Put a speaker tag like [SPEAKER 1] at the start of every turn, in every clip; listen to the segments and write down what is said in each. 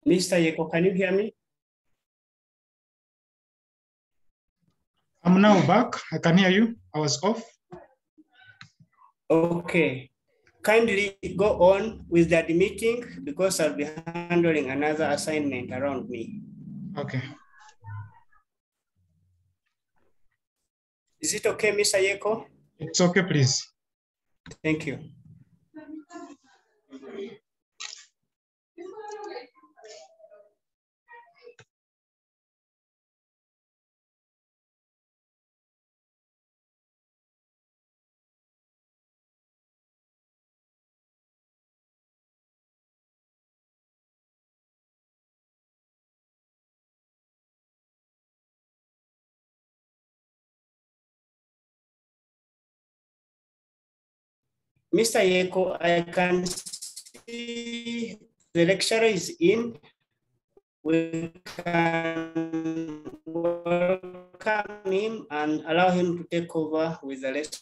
[SPEAKER 1] Mr. Yeko, can you hear me?
[SPEAKER 2] I'm now back. I can hear you. I was off.
[SPEAKER 1] Okay. Kindly go on with that meeting because I'll be handling another assignment around me.
[SPEAKER 2] Okay.
[SPEAKER 1] Is it okay, Mr. Yeko?
[SPEAKER 2] It's okay, please.
[SPEAKER 1] Thank you. Mr. Yeko, I can see the lecturer is in. We can welcome him and allow him to take over with the lesson.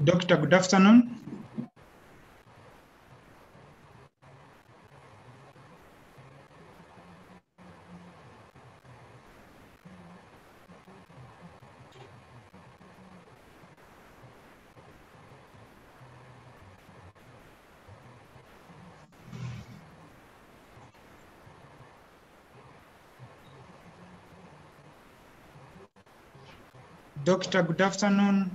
[SPEAKER 2] Doctor, good afternoon. Doctor, good afternoon.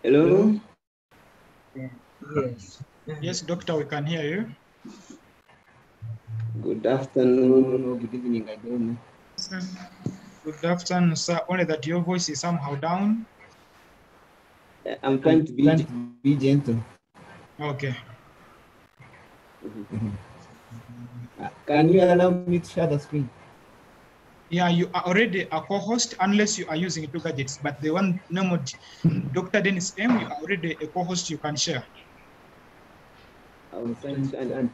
[SPEAKER 3] Hello?
[SPEAKER 2] Yes. Yes, doctor, we can hear you.
[SPEAKER 3] Good afternoon or good evening, I don't know.
[SPEAKER 2] Good afternoon, sir. Only that your voice is somehow down.
[SPEAKER 3] I'm trying to be gentle.
[SPEAKER 2] Okay.
[SPEAKER 3] Can you allow me to share the screen?
[SPEAKER 2] Yeah, you are already a co-host unless you are using two gadgets, but the one named Dr. Dennis M, you are already a co-host, you can share.
[SPEAKER 3] I was trying to and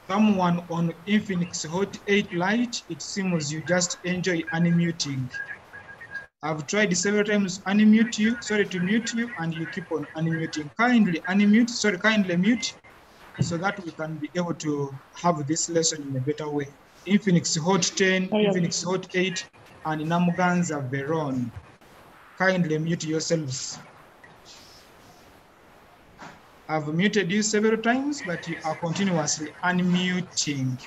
[SPEAKER 2] Someone on Infinix Hot 8 Lite, it seems you just enjoy unmuting. I've tried several times to mute you, and you keep on unmuting. Kindly mute, so that we can be able to have this lesson in a better way. Infinix Hot 10, Infinix Hot 8, and Namuganza Veron. Kindly mute yourselves. I've muted you several times, but you are continuously unmuting.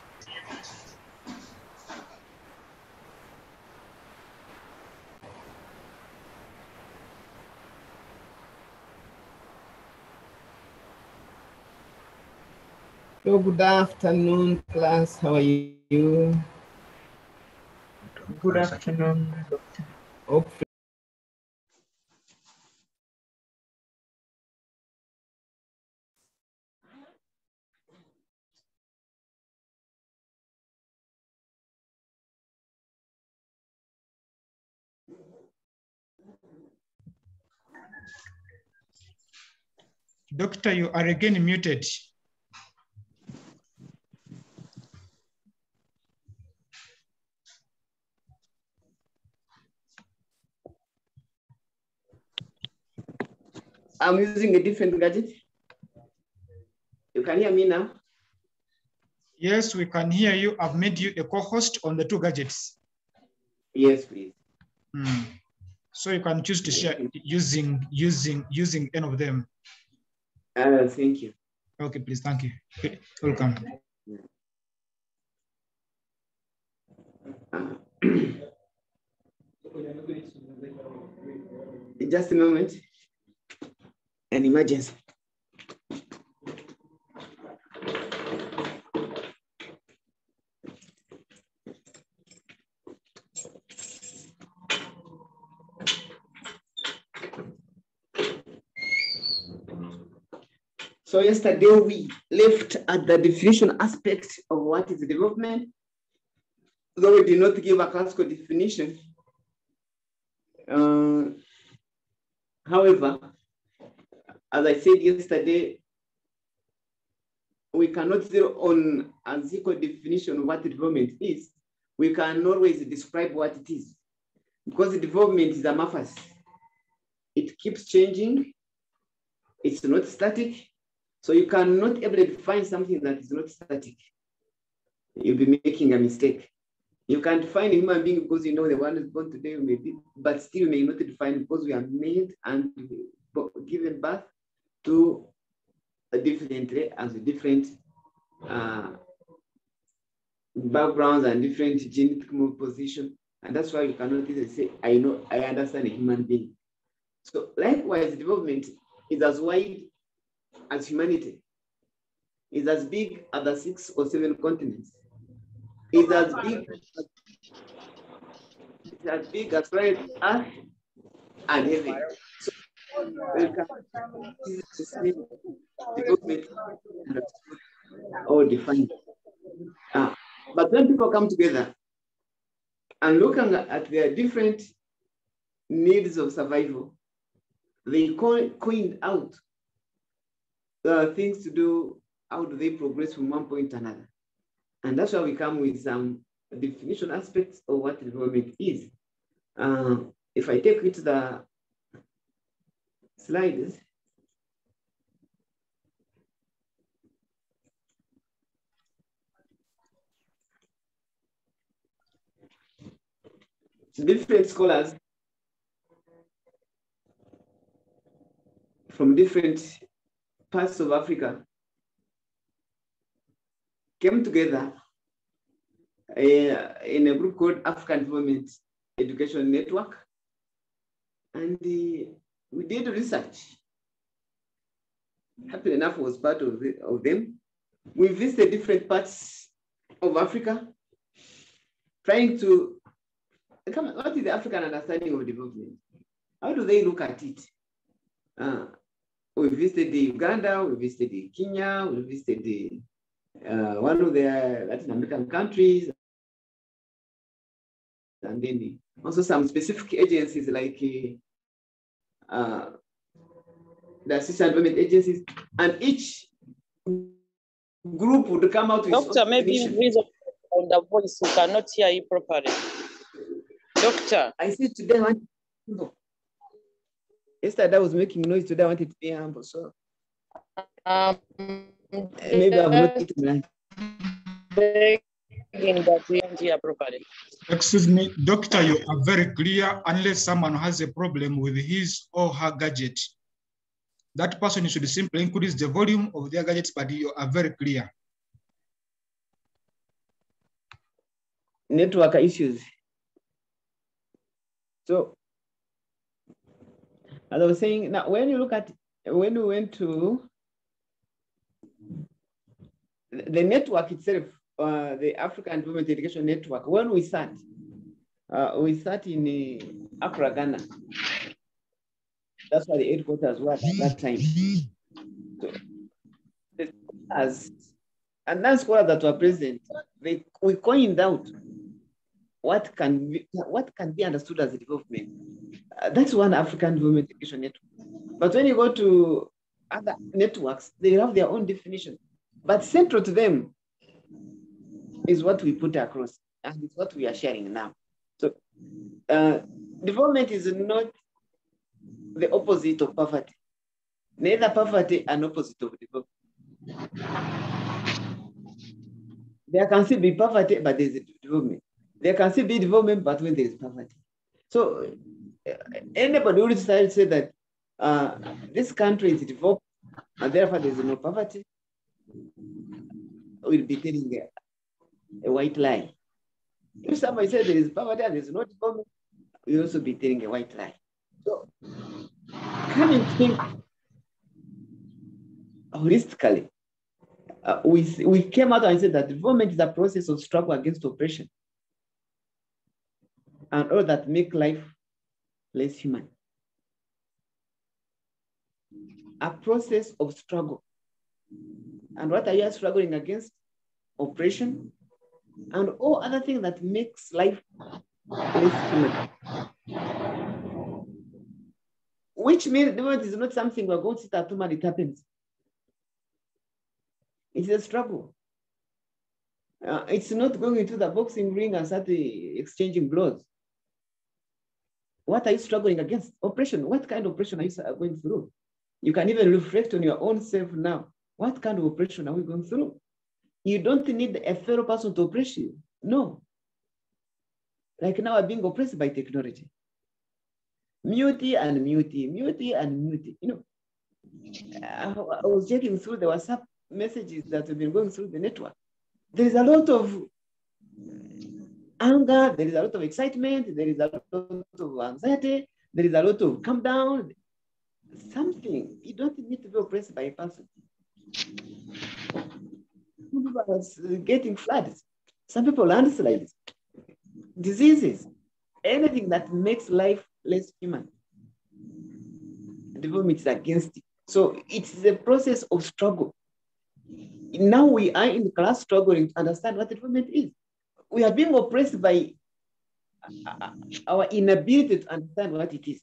[SPEAKER 3] So good afternoon, class. How are you?
[SPEAKER 4] Good afternoon, Doctor.
[SPEAKER 3] Hopefully.
[SPEAKER 2] Doctor, you are again muted.
[SPEAKER 3] I'm using a different gadget. You can hear me now?
[SPEAKER 2] Yes, we can hear you. I've made you a co-host on the two gadgets.
[SPEAKER 3] Yes, please.
[SPEAKER 2] So you can choose to share using any of them.
[SPEAKER 3] Thank you.
[SPEAKER 2] Okay, please. Thank you. Welcome.
[SPEAKER 3] Just a moment. An emergency. So yesterday we left at the definition aspect of what is development, though we did not give a classical definition. However, as I said yesterday, we cannot zero on a single definition of what development is. We can always describe what it is, because the development is amorphous. It keeps changing. It's not static. So you cannot able to define something that is not static. You'll be making a mistake. You can define a human being because you know the one is born today, maybe, but still may not define because we are made and given birth to a differently as a different backgrounds and different genetic position. And that's why you cannot easily say, I understand a human being. So likewise, development is as wide as humanity, is as big as the 6 or 7 continents, is as big as planet Earth and heaven. So we can see development or defined. But when people come together and looking at their different needs of survival, they coined out things to do. How do they progress from one point to another? And that's why we come with some definition aspects of what development is. If I take it to the slides, different scholars from different parts of Africa came together in a group called African Development Education Network. And we did research. Happy enough was part of them. We visited different parts of Africa, trying to come, what is the African understanding of development? How do they look at it? We visited Uganda, we visited Kenya, we visited one of the Latin American countries, and then also some specific agencies like the assistant development agencies, and each group would come out with
[SPEAKER 5] Doctor, maybe increase on the voice, we cannot hear you properly. Doctor.
[SPEAKER 3] I said today I want to yesterday I was making noise, today I wanted to be humble, so maybe I will not eat lunch.
[SPEAKER 5] That we don't hear properly.
[SPEAKER 2] Excuse me, doctor, you are very clear unless someone has a problem with his or her gadget. That person should simply increase the volume of their gadgets, but you are very clear.
[SPEAKER 3] Network issues. So, as I was saying, now when you look at, when we went to the network itself, the African Development Education Network, when we sat in Accra, Ghana. That's why the headquarters were at that time. So, and then scholars that were present, we coined out what can be understood as a development. That's one African Development Education Network. But when you go to other networks, they have their own definition. But central to them is what we put across, and it's what we are sharing now. So development is not the opposite of poverty. Neither poverty an opposite of development. There can still be poverty, but there's development. There can still be development, but when there's poverty. So anybody who would say that this country is developed, and therefore there's no poverty, will be telling a white lie. If somebody says there is poverty and there's no development, we'll also be telling a white lie. So come and think holistically. We came out and said that development is a process of struggle against oppression and all that make life less human. A process of struggle. And what are you struggling against? Oppression and all other things that makes life less human. Which means development is not something we're going to sit at home and it happens. It's a struggle. It's not going into the boxing ring and start exchanging blows. What are you struggling against? Oppression. What kind of oppression are you going through? You can even reflect on your own self now. What kind of oppression are we going through? You don't need a fellow person to oppress you. No. like now are being oppressed by technology. Mute and mute, mute and mute. You know, I was checking through the WhatsApp messages that have been going through the network. There is a lot of anger, there is a lot of excitement, there is a lot of anxiety, there is a lot of calm down. Something, you don't need to be oppressed by a person. Some people are getting floods. Some people landslides, diseases, anything that makes life less human. Development is against it. So it's a process of struggle. Now we are in class struggling to understand what development is. We are being oppressed by our inability to understand what it is.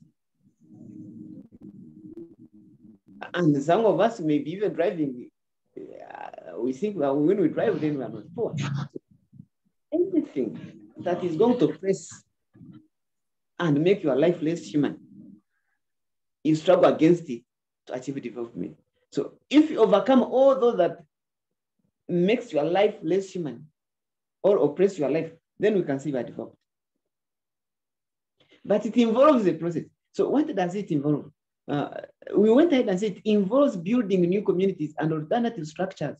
[SPEAKER 3] And some of us may be even driving. We think that when we drive, then we are not poor. Anything that is going to oppress and make your life less human, you struggle against it to achieve development. So if you overcome all those that makes your life less human or oppress your life, then we can see you are developed. But it involves a process. So what does it involve? We went ahead and said it involves building new communities and alternative structures.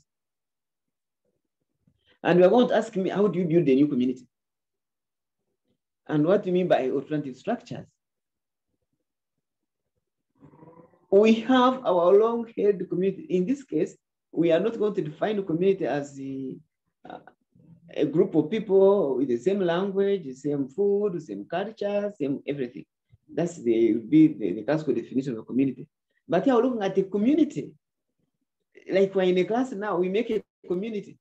[SPEAKER 3] And you are going to ask me, how do you build a new community? And what do you mean by alternative structures? We have our long-held community. In this case, we are not going to define a community as a group of people with the same language, the same food, the same culture, same everything. That's the classical definition of a community. But here we're looking at a community. Like we're in a class now, we make a community.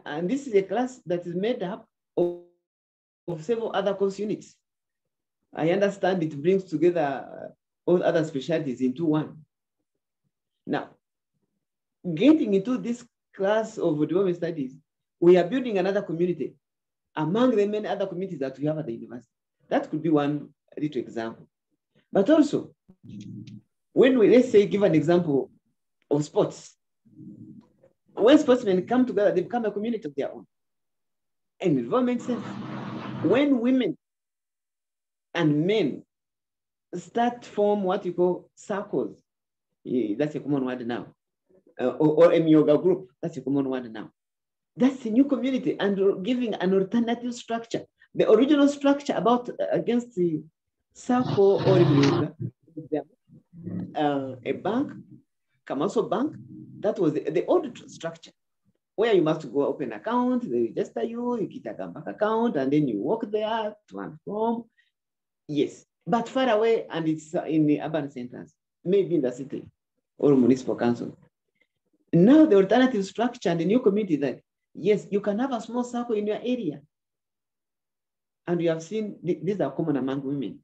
[SPEAKER 3] And this is a class that is made up of several other course units. I understand it brings together all other specialties into one. Now, getting into this class of development studies, we are building another community among the many other communities that we have at the university. That could be one little example. But also, when we, let's say, give an example of sports, when sportsmen come together, they become a community of their own. And development sense, when women and men start form what you call circles, that's a common word now, or a yoga group, that's a common word now. That's a new community and giving an alternative structure. The original structure about against the circle or yoga, a bank, commercial bank, that was the old structure, where you must go open an account, they register you, you get a bank account, and then you walk there to and from. Yes, but far away, and it's in the urban centers, maybe in the city or municipal council. Now the alternative structure and the new community that, yes, you can have a small circle in your area. And you have seen, these are common among women.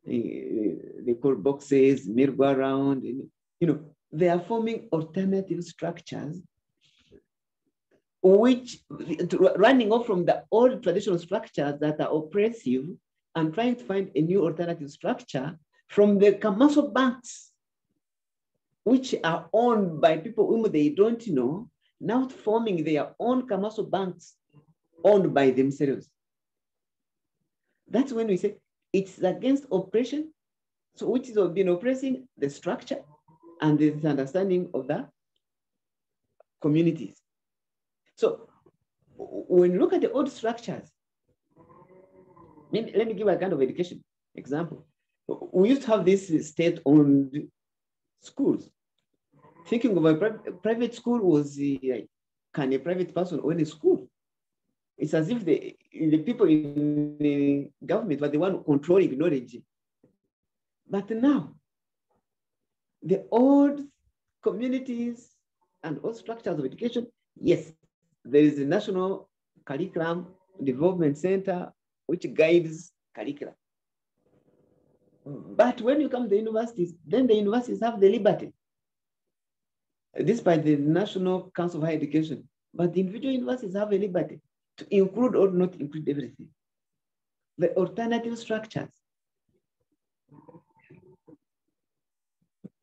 [SPEAKER 3] They call boxes, merry-go-round, you know, they are forming alternative structures which, running off from the old traditional structures that are oppressive and trying to find a new alternative structure from the commercial banks, which are owned by people whom they don't know, now forming their own commercial banks owned by themselves. That's when we say it's against oppression. So which is been oppressing the structure and the understanding of the communities. So when you look at the old structures, let me give a kind of education example. We used to have this state-owned schools. Thinking of a private school was, can a private person own a school? It's as if the people in the government were the one controlling knowledge. But now, the old communities and all structures of education, yes, there is a national curriculum development center which guides curriculum. But when you come to the universities, then the universities have the liberty, despite the National Council of Higher Education, but the individual universities have a liberty to include or not include everything. The alternative structures,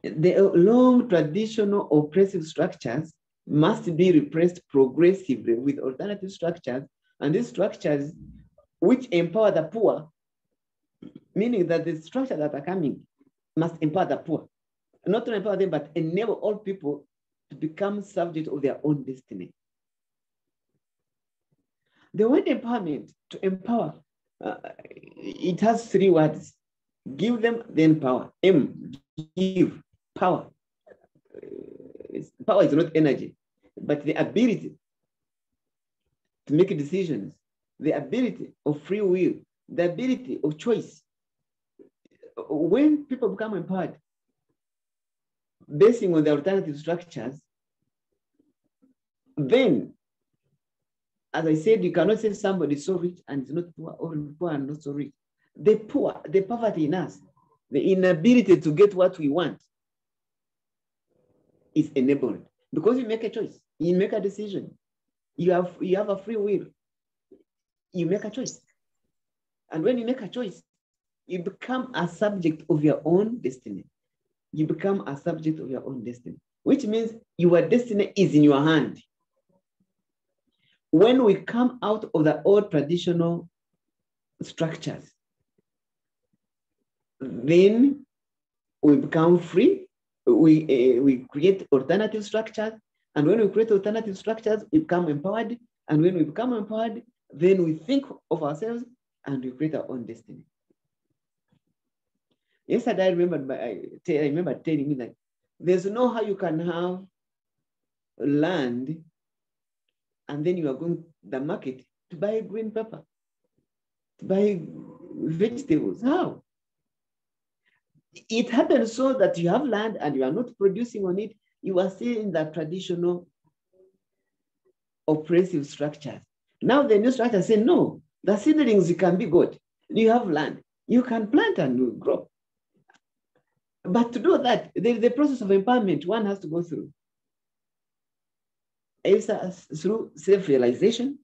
[SPEAKER 3] the long traditional oppressive structures must be replaced progressively with alternative structures And these structures which empower the poor, meaning that the structures that are coming must empower the poor. Not to empower them, but enable all people to become subject of their own destiny. The word empowerment, to empower, it has 3 words. Give them, then power. M, give, power. Power is not energy, but the ability to make decisions, the ability of free will, the ability of choice. When people become empowered, basing on the alternative structures, then, as I said, you cannot say somebody is so rich and is not poor, or poor and not so rich. The poor, the poverty in us, the inability to get what we want is enabled because you make a choice, you make a decision, you have a free will, you make a choice. And when you make a choice, you become a subject of your own destiny. You become a subject of your own destiny, which means your destiny is in your hand. When we come out of the old traditional structures, then we become free. We create alternative structures. And when we create alternative structures, we become empowered. And when we become empowered, then we think of ourselves and we create our own destiny. Yesterday, I remember telling me that there's no how you can have land and then you are going to the market to buy green pepper, to buy vegetables. How? It happens so that you have land and you are not producing on it. You are still in the traditional oppressive structures. Now the new structure say, no, the seedlings can be good. You have land. You can plant and grow. But to do that, there is a process of empowerment one has to go through. Either through self-realization,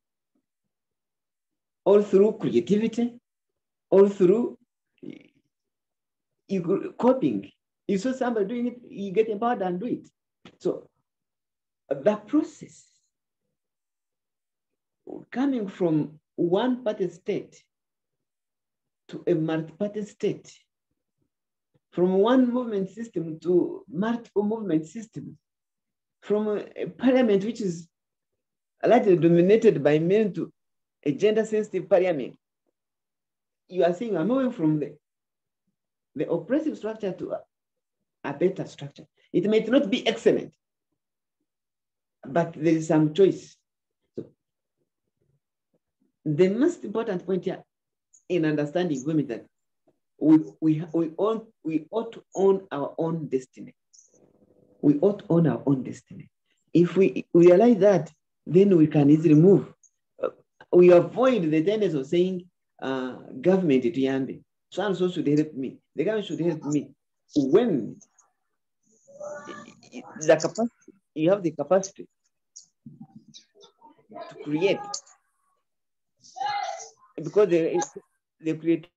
[SPEAKER 3] or through creativity, or through coping. You saw somebody doing it, you get empowered and do it. So the process coming from one party state to a multi-party state, from one movement system to multiple movement systems, from a parliament which is largely dominated by men to a gender-sensitive parliament. You are saying, I'm moving from the oppressive structure to a better structure. It might not be excellent, but there is some choice. So the most important point here in understanding women that we ought to own our own destiny. We ought to own our own destiny. If we realize that, then we can easily move. We avoid the tendency of saying, government to Yambi. So and so should help me. The government should help me. When the capacity, you have the capacity to create, because they create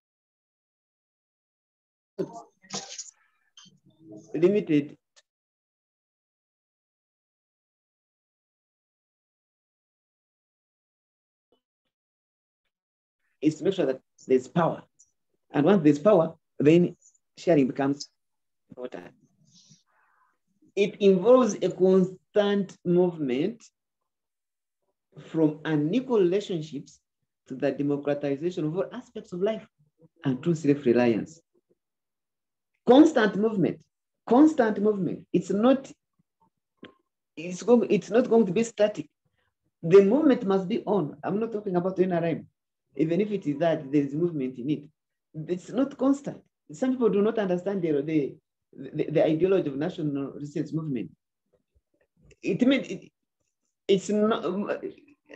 [SPEAKER 3] limited is to make sure that there's power. And once there's power, then sharing becomes important. It involves a constant movement from unequal relationships to the democratization of all aspects of life and true self-reliance. Constant movement, constant movement. It's not going to be static. The movement must be on. I'm not talking about NRM. Even if it is that, there is movement in it. It's not constant. Some people do not understand the ideology of national resistance movement. It's not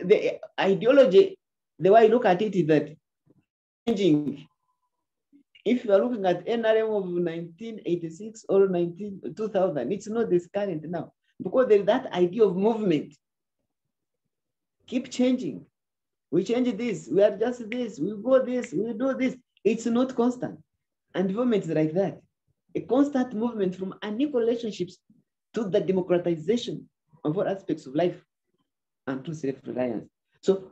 [SPEAKER 3] the ideology. The way I look at it is that changing. If you are looking at NRM of 1986 or 2000, it's not this current now, because there is that idea of movement. Keep changing. We change this, we adjust this, we go this, we do this. It's not constant. And movement is like that. A constant movement from unequal relationships to the democratization of all aspects of life and to self-reliance. So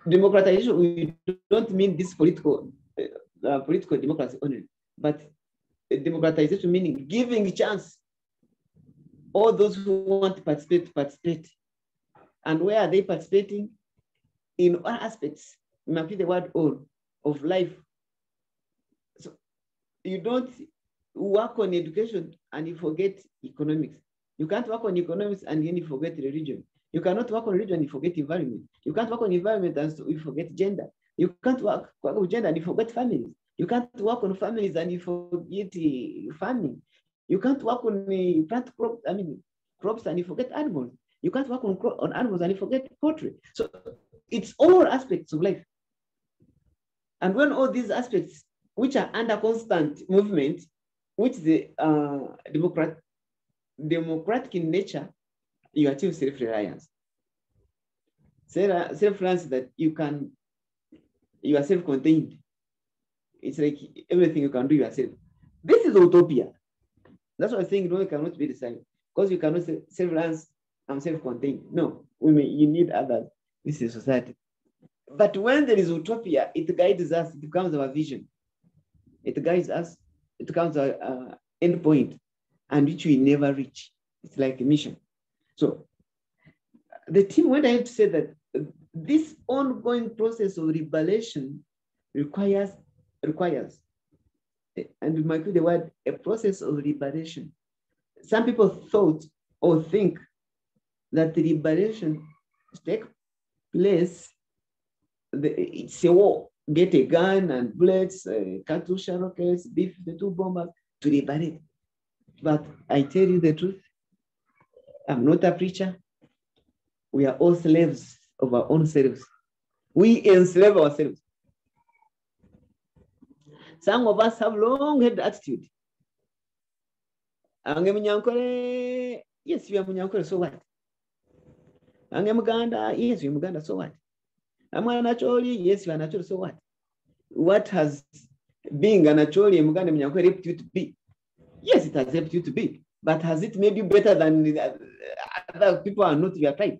[SPEAKER 3] democratization, we don't mean this political democracy only, but democratization meaning giving a chance all those who want to participate. And where are they participating? In all aspects, you might be the word all of life. So you don't work on education and you forget economics. You can't work on economics and then you forget religion. You cannot work on religion and you forget environment. You can't work on environment and you forget gender. You can't work on gender and you forget families. You can't work on families and you forget farming. You can't work on plant crops and you forget animals. You can't work on animals and you forget poultry. So it's all aspects of life. And when all these aspects, which are under constant movement, which the democratic in nature, you achieve self-reliance. Self-reliance that you are self-contained. It's like everything you can do yourself. This is utopia. That's why I think no, cannot be decided. Because you cannot say self-reliance and self-contained. No, you need others. This is society. But when there is utopia, it guides us, it becomes our vision. It guides us, it becomes our end point, and which we never reach. It's like a mission. So the team went ahead to say that this ongoing process of liberation requires, and we might put the word, a process of liberation. Some people thought or think that the liberation takes place, it's a war, get a gun and bullets, Katyusha rockets, B-52 bombers to liberate. But I tell you the truth, I'm not a preacher. We are all slaves of our own selves. We enslave ourselves. Some of us have long-held attitude. Yes, you are Munyankole, so what? Ange Muganda, yes, you are Muganda, so what? Am I naturally? Yes, you are natural, so what? What has being a naturally Muganda Munyankole helped you to be? Yes, it has helped you to be, but has it made you better than other people are not your tribe?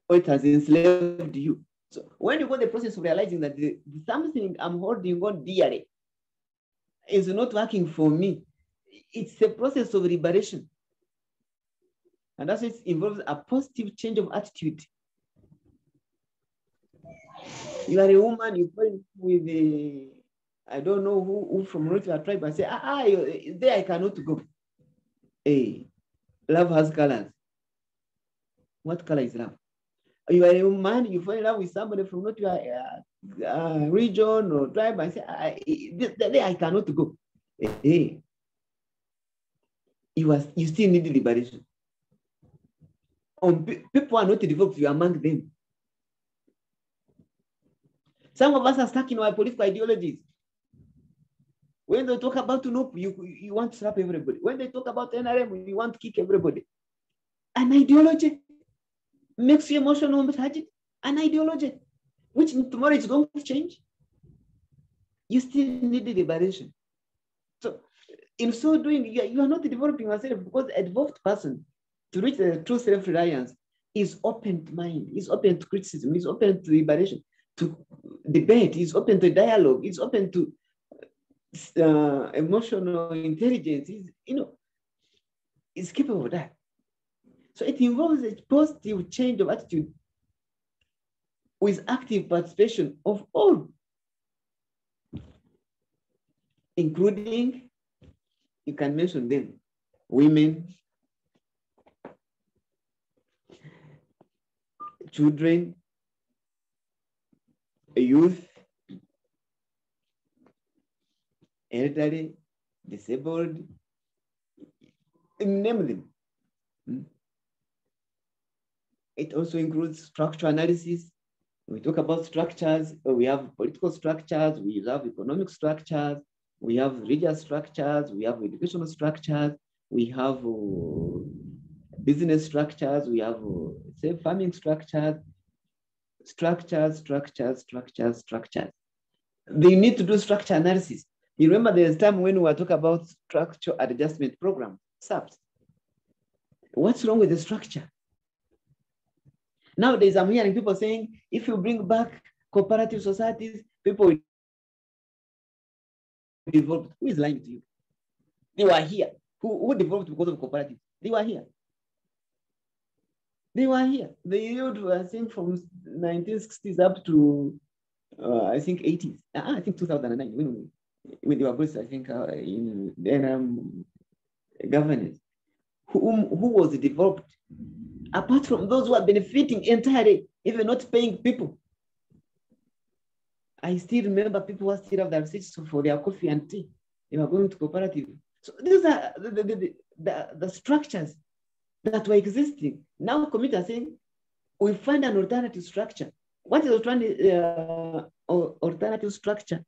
[SPEAKER 3] Or it has enslaved you? So when you go the process of realizing that something I'm holding on dearly is not working for me, it's a process of liberation. And that's it involves a positive change of attitude. You are a woman, you fall with a, I don't know who from not your tribe, and say, there I cannot go. Hey, love has colors. What color is love? You are a man, you fall in love with somebody from not your region or tribe, and say, there I cannot go. Hey, you still need liberation. People are not developed, you are among them. Some of us are stuck in our political ideologies. When they talk about UNOP, you want to slap everybody. When they talk about NRM, you want to kick everybody. An ideology makes you emotional, an ideology, which tomorrow is going to change. You still need the liberation. So in so doing, you are not developing yourself, because a developed person, to reach the true self-reliance, is open to mind, is open to criticism, is open to liberation, to debate, is open to dialogue, is open to emotional intelligence, is capable of that. So it involves a positive change of attitude with active participation of all, including, you can mention them, women, children, youth, elderly, disabled, name them. It also includes structural analysis. We talk about structures. We have political structures, we have economic structures, we have religious structures, we have educational structures, we have business structures, we have farming structures. They need to do structure analysis. You remember there's a time when we were talking about structure adjustment program, SAPs. What's wrong with the structure? Nowadays, I'm hearing people saying, if you bring back cooperative societies, people will develop. Who is lying to you? They were here. Who developed because of cooperatives? They were here. They were here. The yield was, I think, from 1960s up to, I think, 80s. I think 2009, when they were both, I think, in governance. Who was developed? Apart from those who are benefiting entirely, even not paying people. I still remember people who still have their receipts for their coffee and tea. They were going to cooperative. So these are the structures that were existing. Now committees are saying, we find an alternative structure. What is alternative structure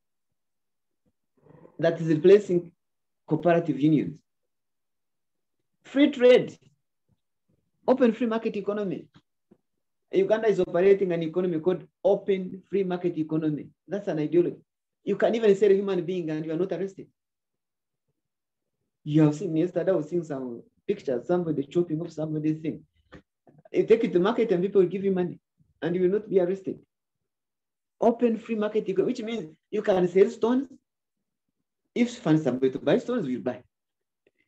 [SPEAKER 3] that is replacing cooperative unions? Free trade, open free market economy. Uganda is operating an economy called open free market economy. That's an ideology. You can even sell a human being and you are not arrested. You have seen yesterday, I was seeing some pictures, somebody chopping off somebody's thing. You take it to market and people will give you money and you will not be arrested. Open free market economy, which means you can sell stones. If you find somebody to buy stones, you'll buy.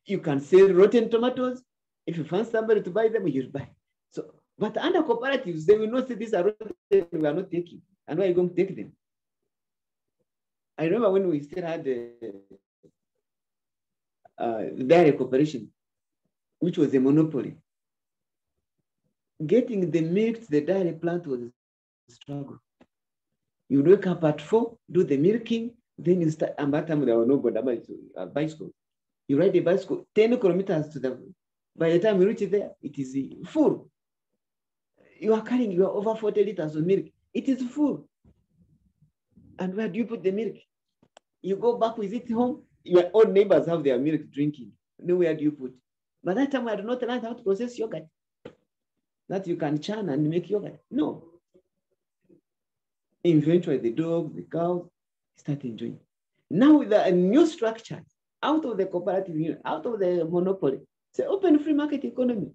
[SPEAKER 3] You can sell rotten tomatoes. If you find somebody to buy them, you'll buy. So, but under cooperatives, they will not say these are rotten, we are not taking. And why are you going to take them? I remember when we still had dairy cooperation, which was a monopoly. Getting the milk to the dairy plant was a struggle. You wake up at 4, do the milking, then you start, and by that time there were no bicycle. You ride the bicycle 10 kilometers to the, by the time you reach there, it is full. You are carrying your over 40 liters of milk. It is full. And where do you put the milk? You go back with it home, your own neighbors have their milk drinking. Nowhere do you put? By that time, I had not learned how to process yogurt. That you can churn and make yogurt. No. Eventually, the dogs, the cows start enjoying. Now, with the new structure, out of the cooperative union, out of the monopoly, it's an open free market economy.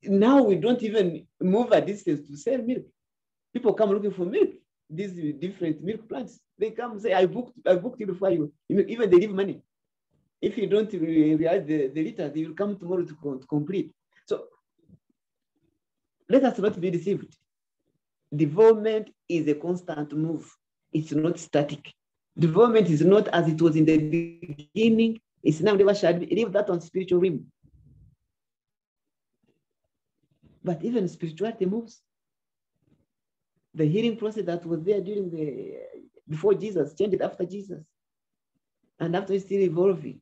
[SPEAKER 3] Now we don't even move a distance to sell milk. People come looking for milk. These different milk plants. They come and say, I booked it before you. Even they leave money. If you don't realize the liters, they will come tomorrow to complete. So let us not be deceived. Development is a constant move. It's not static. Development is not as it was in the beginning. It's now never shall be. Leave that on spiritual realm. But even spirituality moves. The healing process that was there before Jesus changed after Jesus. And after it's still evolving.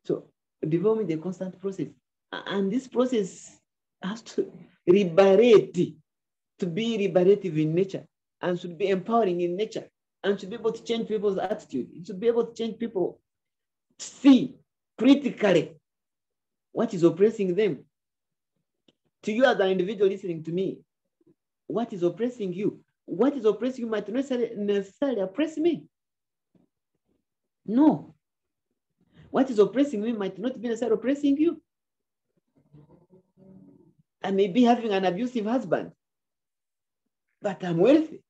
[SPEAKER 3] So development is a constant process. And this process has to liberate, to be liberative in nature, and should be empowering in nature, and should be able to change people's attitude. It should be able to change people to see critically what is oppressing them. To you as an individual listening to me, what is oppressing you? What is oppressing you might not necessarily oppress me. No. What is oppressing me might not be necessarily oppressing you. I may be having an abusive husband, but I'm wealthy.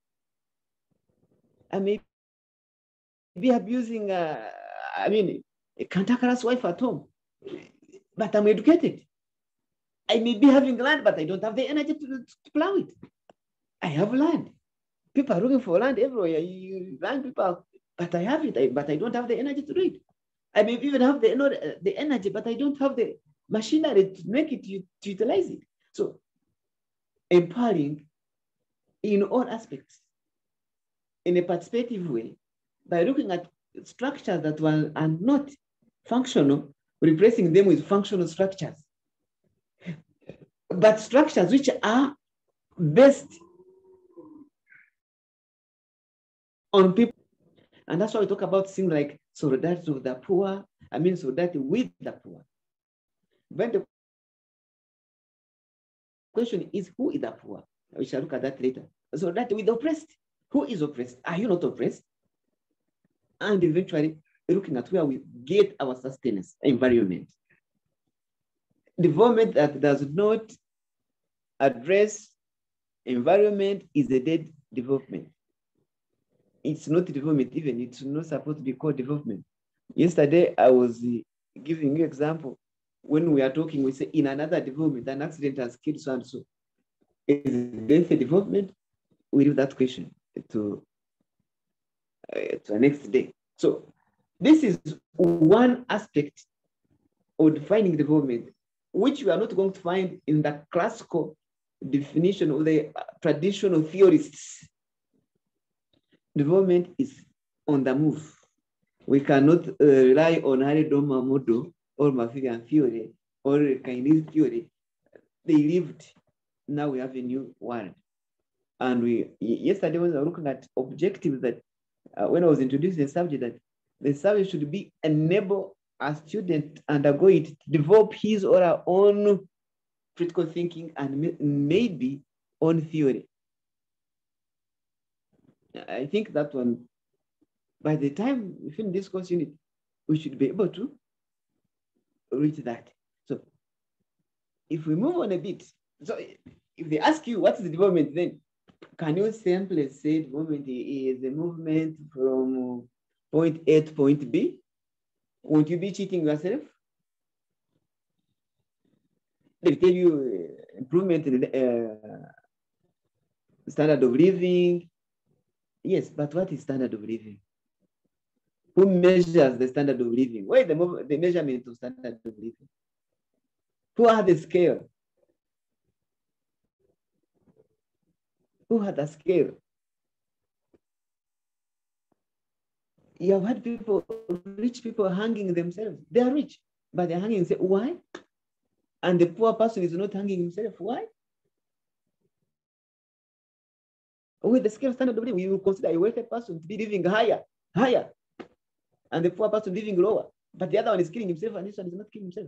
[SPEAKER 3] I may be abusing, a cantankerous wife at home, but I'm educated. I may be having land, but I don't have the energy to plow it. I have land. People are looking for land everywhere. Land people, but I have it, but I don't have the energy to do it. I may even have the energy, but I don't have the machinery to make it, to utilize it. So empowering in all aspects, in a participative way, by looking at structures that are not functional, replacing them with functional structures. But structures which are based on people. And that's why we talk about things like solidarity with the poor, solidarity with the poor. But the question is, who is the poor? We shall look at that later. Solidarity with the oppressed. Who is oppressed? Are you not oppressed? And eventually, looking at where we get our sustenance environment. Development that does not address environment is a dead development. It's not development even, it's not supposed to be called development. Yesterday, I was giving you example. When we are talking, we say in another development, an accident has killed so and so. Is death a development? We leave that question to the next day. So this is one aspect of defining development, which we are not going to find in the classical definition of the traditional theorists. Development is on the move. We cannot rely on Haridoma model or Mafian theory or Chinese theory. They lived. Now we have a new world. And yesterday when I was looking at objectives that when I was introducing the subject, that the subject should be enable a student to undergo it, to develop his or her own critical thinking and maybe own theory. I think that one, by the time we finish this course unit, we should be able to reach that. So if we move on a bit, so if they ask you what is the development, then can you simply say development is a movement from point A to point B? Won't you be cheating yourself? They tell you improvement in the standard of living. Yes, but what is standard of living? Who measures the standard of living? Where is the measurement of standard of living? Who has the scale? Who had the scale? You have had people, rich people hanging themselves. They are rich, but they're hanging themselves. Why? And the poor person is not hanging himself. Why? With the scale standard of living, we will consider a wealthy person to be living higher, and the poor person living lower. But the other one is killing himself, and this one is not killing himself.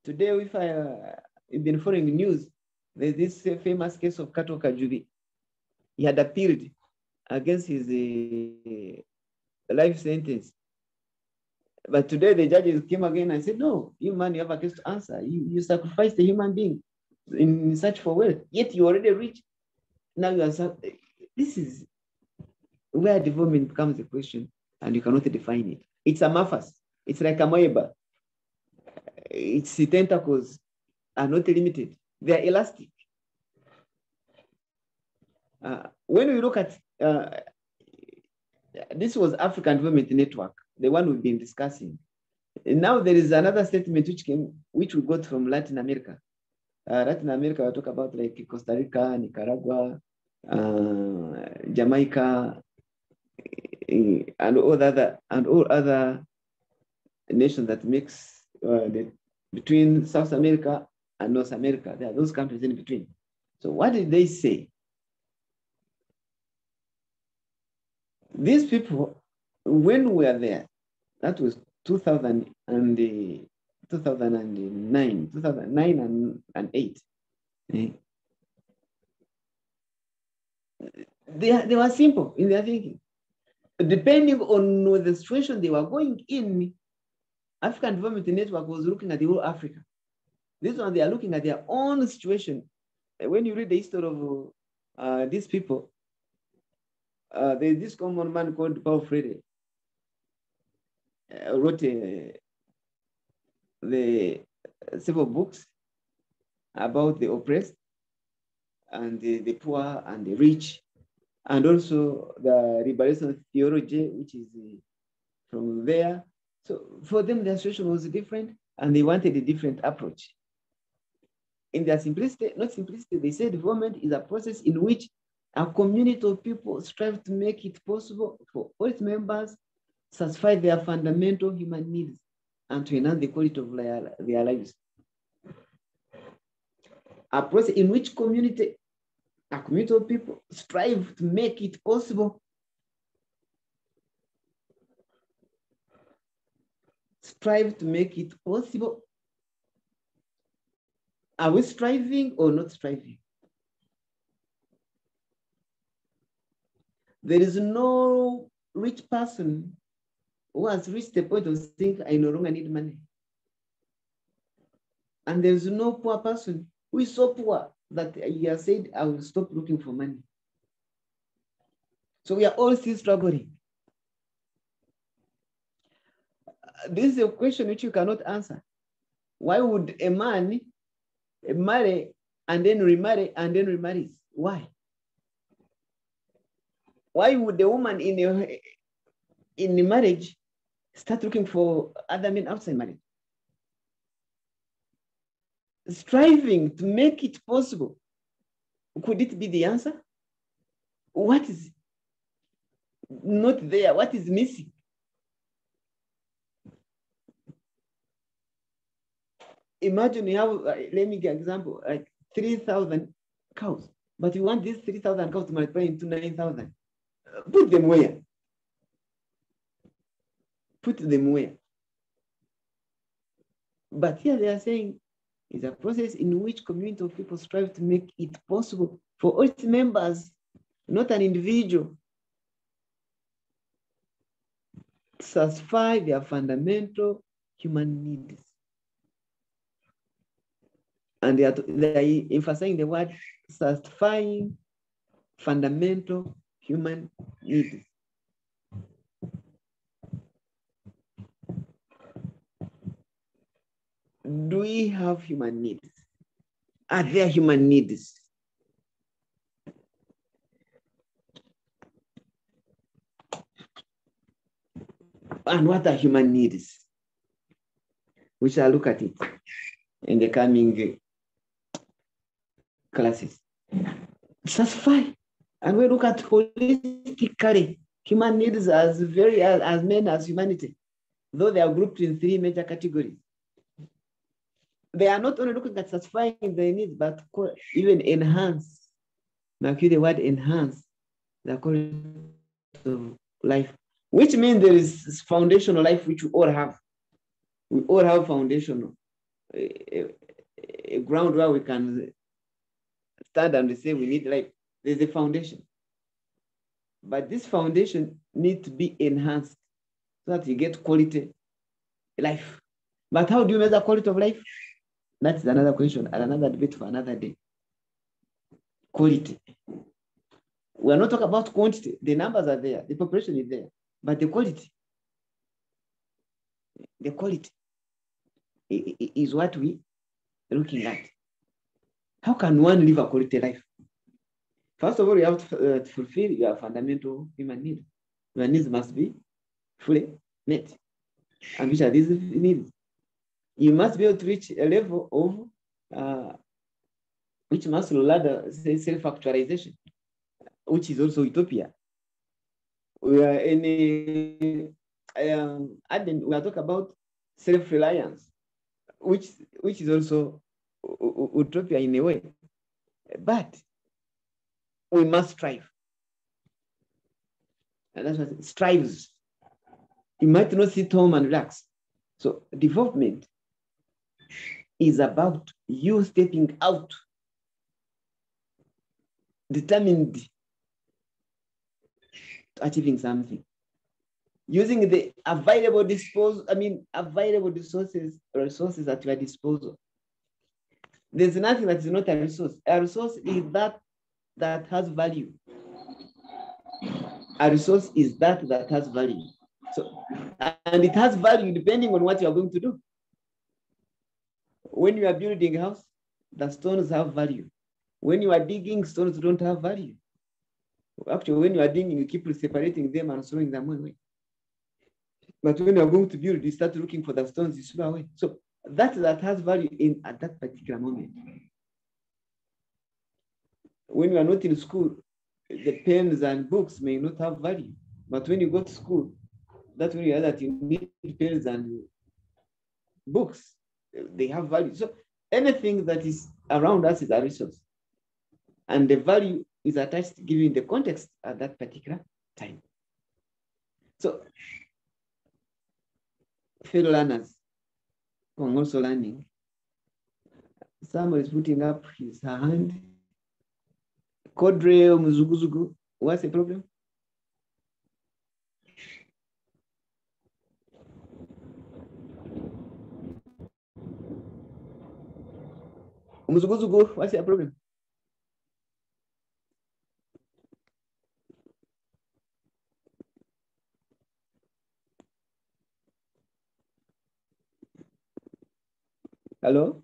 [SPEAKER 3] Today, if I've been following the news, there's this famous case of Kato Kajubi. He had appealed against his life sentence. But today the judges came again and said, no, you man, you have a case to answer. You sacrificed a human being in search for wealth, yet you already rich. Now you are, this is where development becomes a question and you cannot define it. It's amorphous. It's like a moeba. Its tentacles are not limited. They are elastic. When we look at, this was African Development Network, the one we've been discussing. And now there is another statement which we got from Latin America. Latin America, we talk about like Costa Rica, Nicaragua, Jamaica, and all other nations that mix between South America and North America. There are those countries in between. So what did they say? These people, when we were there, that was 2009 and 8. They were simple in their thinking. Depending on the situation they were going in, African Development Network was looking at the whole Africa. This one, they are looking at their own situation. When you read the history of these people, there's this common man called Paul Freire, wrote the several books about the oppressed and the poor and the rich, and also the liberation theology, which is from there. So for them, their situation was different, and they wanted a different approach. In their simplicity, not simplicity, they said development is a process in which a community of people strive to make it possible for all its members to satisfy their fundamental human needs and to enhance the quality of their lives. A process in which a community of people strive to make it possible. Strive to make it possible. Are we striving or not striving? There is no rich person who has reached the point of saying, I no longer need money. And there is no poor person who is so poor that you have said, I will stop looking for money. So we are all still struggling. This is a question which you cannot answer. Why would a man marry and then remarry and then remarry? Why? Why would a woman in a marriage start looking for other men outside marriage? Striving to make it possible. Could it be the answer? What is not there? What is missing? Imagine you have, let me give an example, like 3,000 cows, but you want these 3,000 cows to multiply into 9,000. Put them where? Put them where? But here they are saying it's a process in which community of people strive to make it possible for all its members, not an individual, to satisfy their fundamental human needs. And they are emphasizing the word satisfying fundamental human needs. Do we have human needs? Are there human needs? And what are human needs? We shall look at it in the coming classes. Satisfy. And we look at holistically human needs as men as humanity, though they are grouped in 3 major categories. They are not only looking at satisfying their needs, but even enhance. Now, the word enhance the quality of life, which means there is foundational life which we all have. We all have foundational, a ground where we can stand and say we need life. There's a foundation. But this foundation needs to be enhanced so that you get quality life. But how do you measure quality of life? That's another question and another debate for another day. Quality. We are not talking about quantity. The numbers are there. The population is there. But the quality is what we are looking at. How can one live a quality life? First of all, you have to fulfill your fundamental human needs. Your needs must be fully met. And which are these needs? You must be able to reach a level of which must ladder self-actualization, which is also utopia. We are in Aden, we are talking about self-reliance, which is also utopia in a way. But we must strive. And that's what it strives. You might not sit home and relax. So development is about you stepping out, determined to achieving something, using the available resources at your disposal. There's nothing that is not a resource. A resource is that has value. A resource is that has value. So, and it has value depending on what you are going to do. When you are building a house, the stones have value. When you are digging, stones don't have value. Actually, when you are digging, you keep separating them and throwing them away. But when you are going to build, you start looking for the stones, you throw away. So that has value at that particular moment. When you are not in school, the pens and books may not have value. But when you go to school, that's when you realize that you need pens and books. They have value. So anything that is around us is a resource. And the value is attached given the context at that particular time. So fellow learners who are also learning, someone is putting up his hand. Kodre Muzuguzugu, what's the problem? Muzuguzugu, what's your problem? Hello?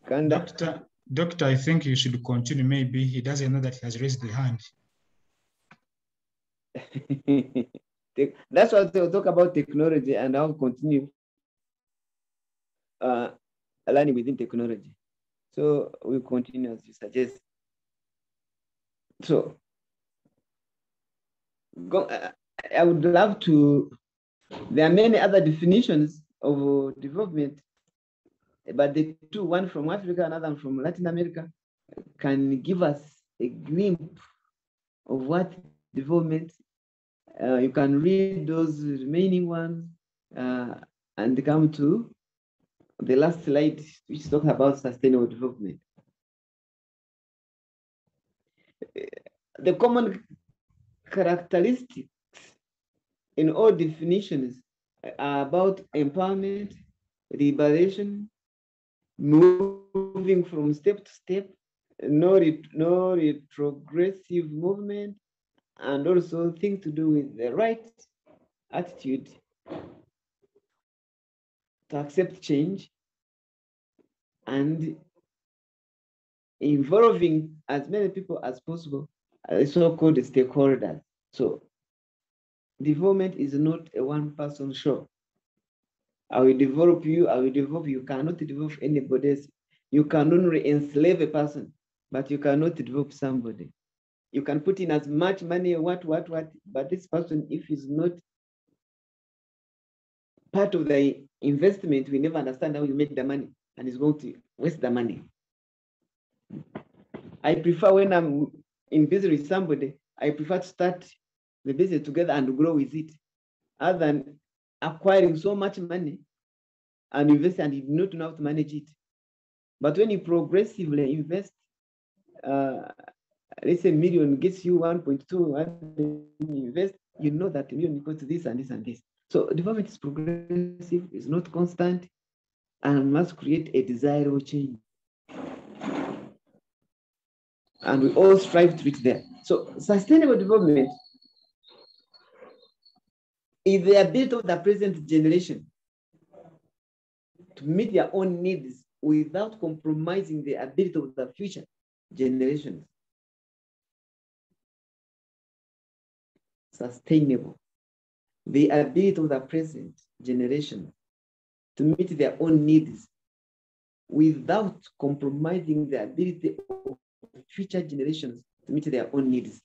[SPEAKER 2] Doctor, I think you should continue. Maybe he doesn't know that he has raised the hand.
[SPEAKER 3] That's what they'll talk about technology, and I'll continue learning within technology. So we'll continue as you suggest. So I would love to, there are many other definitions of development, but the two, one from Africa, another from Latin America, can give us a glimpse of what development. You can read those remaining ones and come to the last slide, which talks about sustainable development. The common characteristics in all definitions are about empowerment, liberation, moving from step to step, no retrogressive movement, and also things to do with the right attitude to accept change and involving as many people as possible, so-called stakeholders. So development is not a one-person show. I will develop you, I will develop you. You cannot develop anybody else. You can only enslave a person, but you cannot develop somebody. You can put in as much money, what, but this person, if he's not part of the investment, we never understand how you make the money, and he's going to waste the money. I prefer when I'm in business with somebody, I prefer to start the business together and grow with it, other than acquiring so much money and invest and you do not know how to manage it. But when you progressively invest, let's say a million gets you 1.2, and you invest, you know that a million equals to this and this and this. So development is progressive, it's not constant, and must create a desirable change. And we all strive to reach there. So sustainable development is the ability of the present generation to meet their own needs without compromising the ability of the future generations. Sustainable, the ability of the present generation to meet their own needs without compromising the ability of future generations to meet their own needs.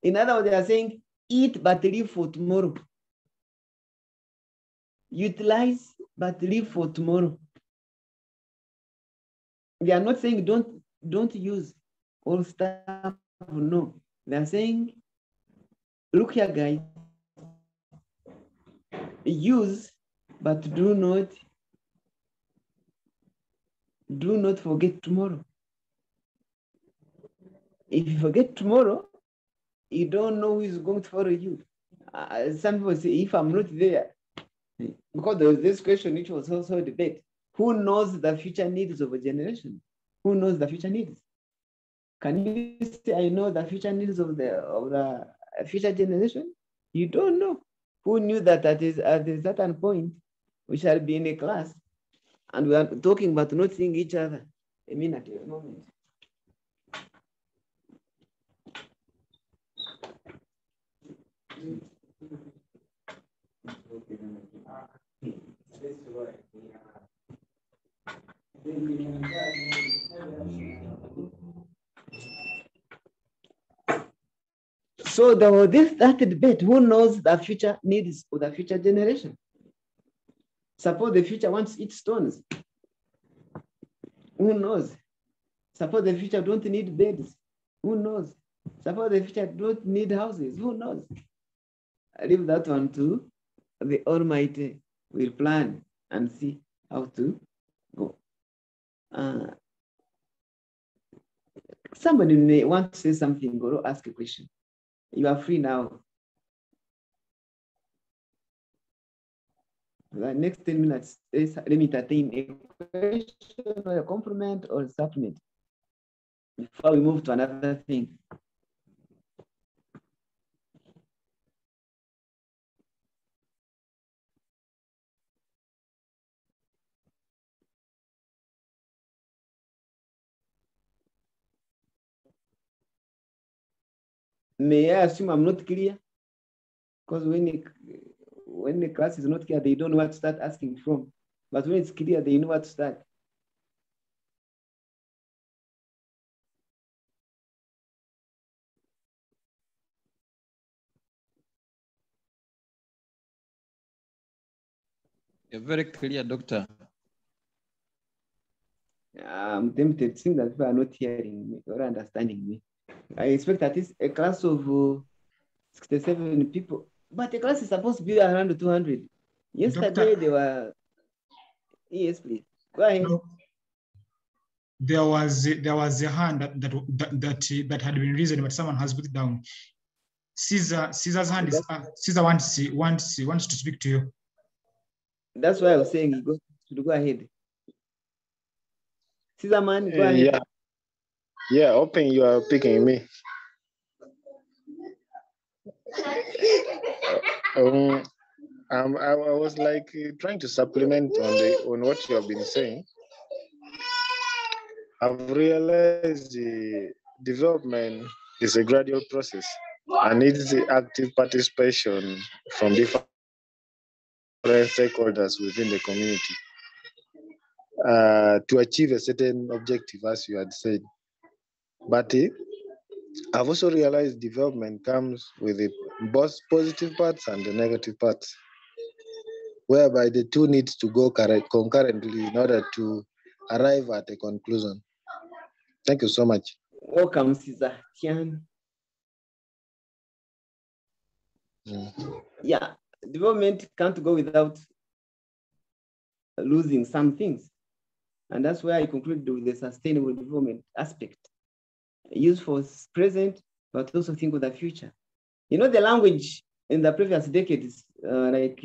[SPEAKER 3] In other words, they are saying, eat but live for tomorrow. Utilize but live for tomorrow. They are not saying don't use all stuff, no. They are saying, look here, guys, use, but do not forget tomorrow. If you forget tomorrow, you don't know who is going to follow you. Some people say, if I'm not there, because there was this question which was also a debate. Who knows the future needs of a generation? Who knows the future needs? Can you say, I know the future needs of the future generation? You don't know. Who knew that at a certain point, we shall be in a class and we are talking but not seeing each other a minute, a moment. So there was that debate, who knows the future needs of the future generation? Suppose the future wants to eat stones. Who knows? Suppose the future don't need beds. Who knows? Suppose the future don't need houses. Who knows? I leave that one to the Almighty. Will plan and see how to go. Somebody may want to say something or ask a question. You are free now. The next 10 minutes, let me entertain a question or a compliment or a supplement before we move to another thing. May I assume I'm not clear? Because when the class is not clear, they don't know what to start asking from. But when it's clear, they know what to start.
[SPEAKER 6] You're very clear, Doctor.
[SPEAKER 3] I'm tempted, seeing that people are not hearing me or understanding me. I expect at least a class of 67 people, but the class is supposed to be around 200. Yesterday, they were, yes, please, go ahead.
[SPEAKER 2] No. There was a hand that had been raised, but someone has put it down. Caesar's hand is Caesar wants to speak to you.
[SPEAKER 3] That's why I was saying you go ahead. Caesar man, go ahead.
[SPEAKER 7] Yeah, open, you are picking me. I was like trying to supplement on what you have been saying. I've realized the development is a gradual process and needs active participation from different stakeholders within the community to achieve a certain objective, as you had said. But I've also realized development comes with both positive parts and the negative parts, whereby the two needs to go concurrently in order to arrive at a conclusion. Thank you so much.
[SPEAKER 3] Welcome, Caesar Tian. Yeah, development can't go without losing some things. And that's where I concluded with the sustainable development aspect. Use for present, but also think of the future. You know, the language in the previous decades, like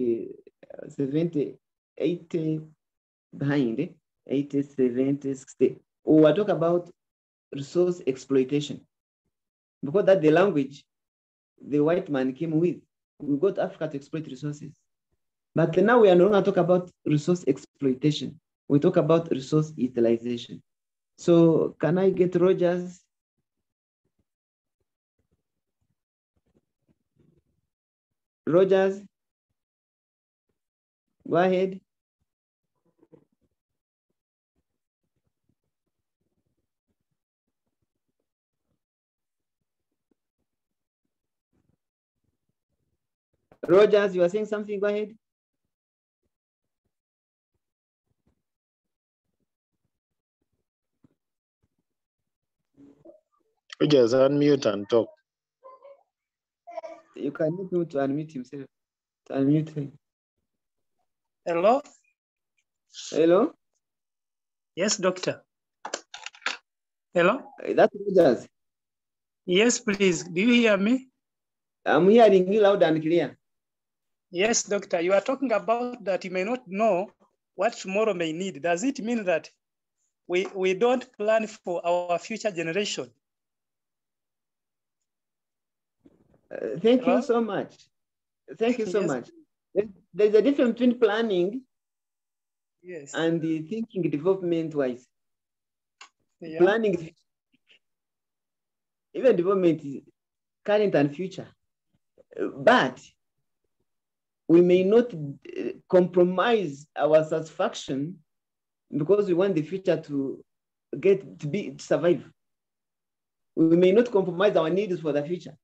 [SPEAKER 3] 70, 80 behind, 80, 70, 60, we were talking about resource exploitation. Because that's the language the white man came with. We got Africa to exploit resources. But now we are no longer talking about resource exploitation. We talk about resource utilization. So can I get Rogers? Rogers, go ahead. Rogers, you are saying something, go ahead.
[SPEAKER 7] Just unmute and talk.
[SPEAKER 3] You can need him to unmute himself. To unmute him.
[SPEAKER 8] Hello?
[SPEAKER 3] Hello?
[SPEAKER 8] Yes, doctor. Hello?
[SPEAKER 3] That's Rogers.
[SPEAKER 8] Yes, please. Do you hear me?
[SPEAKER 3] I'm hearing you loud and clear.
[SPEAKER 8] Yes, doctor. You are talking about that you may not know what tomorrow may need. Does it mean that we don't plan for our future generation?
[SPEAKER 3] Thank you so much. Thank you so much. There's a difference between planning and the thinking development-wise. Yeah. Planning, even development is current and future. But we may not compromise our satisfaction because we want the future to survive. We may not compromise our needs for the future.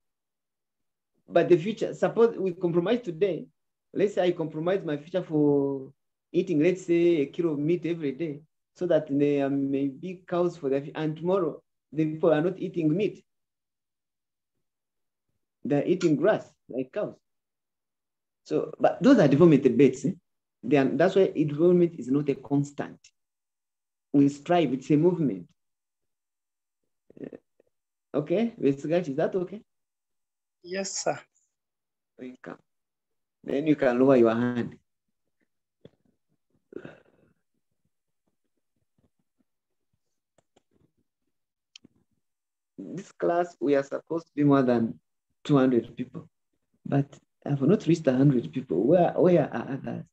[SPEAKER 3] But the future, suppose we compromise today. Let's say I compromise my future for eating, let's say, a kilo of meat every day, so that there may be cows for the future. And tomorrow, the people are not eating meat. They're eating grass, like cows. So, but those are development debates. That's why development is not a constant. We strive, it's a movement. Okay, is that okay?
[SPEAKER 8] Yes, sir.
[SPEAKER 3] Welcome. Then you can lower your hand. This class, we are supposed to be more than 200 people, but I have not reached 100 people. Where are others?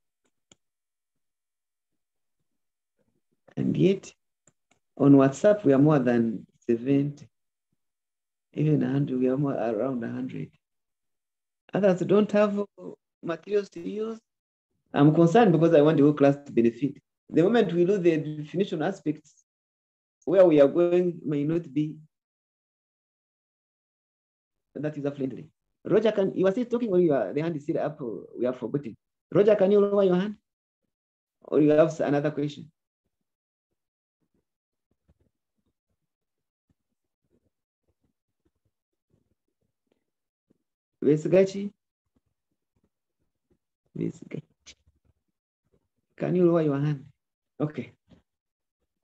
[SPEAKER 3] And yet, on WhatsApp, we are more than 70, Even 100, we are more around 100. Others don't have materials to use. I'm concerned because I want the whole class to benefit. The moment we lose the definition aspects, where we are going may not be that user-friendly. Roger, you are still talking or the hand is still up, or we have forgotten? Roger, can you lower your hand? Or you have another question? Vesgachi? Can you lower your hand? Okay.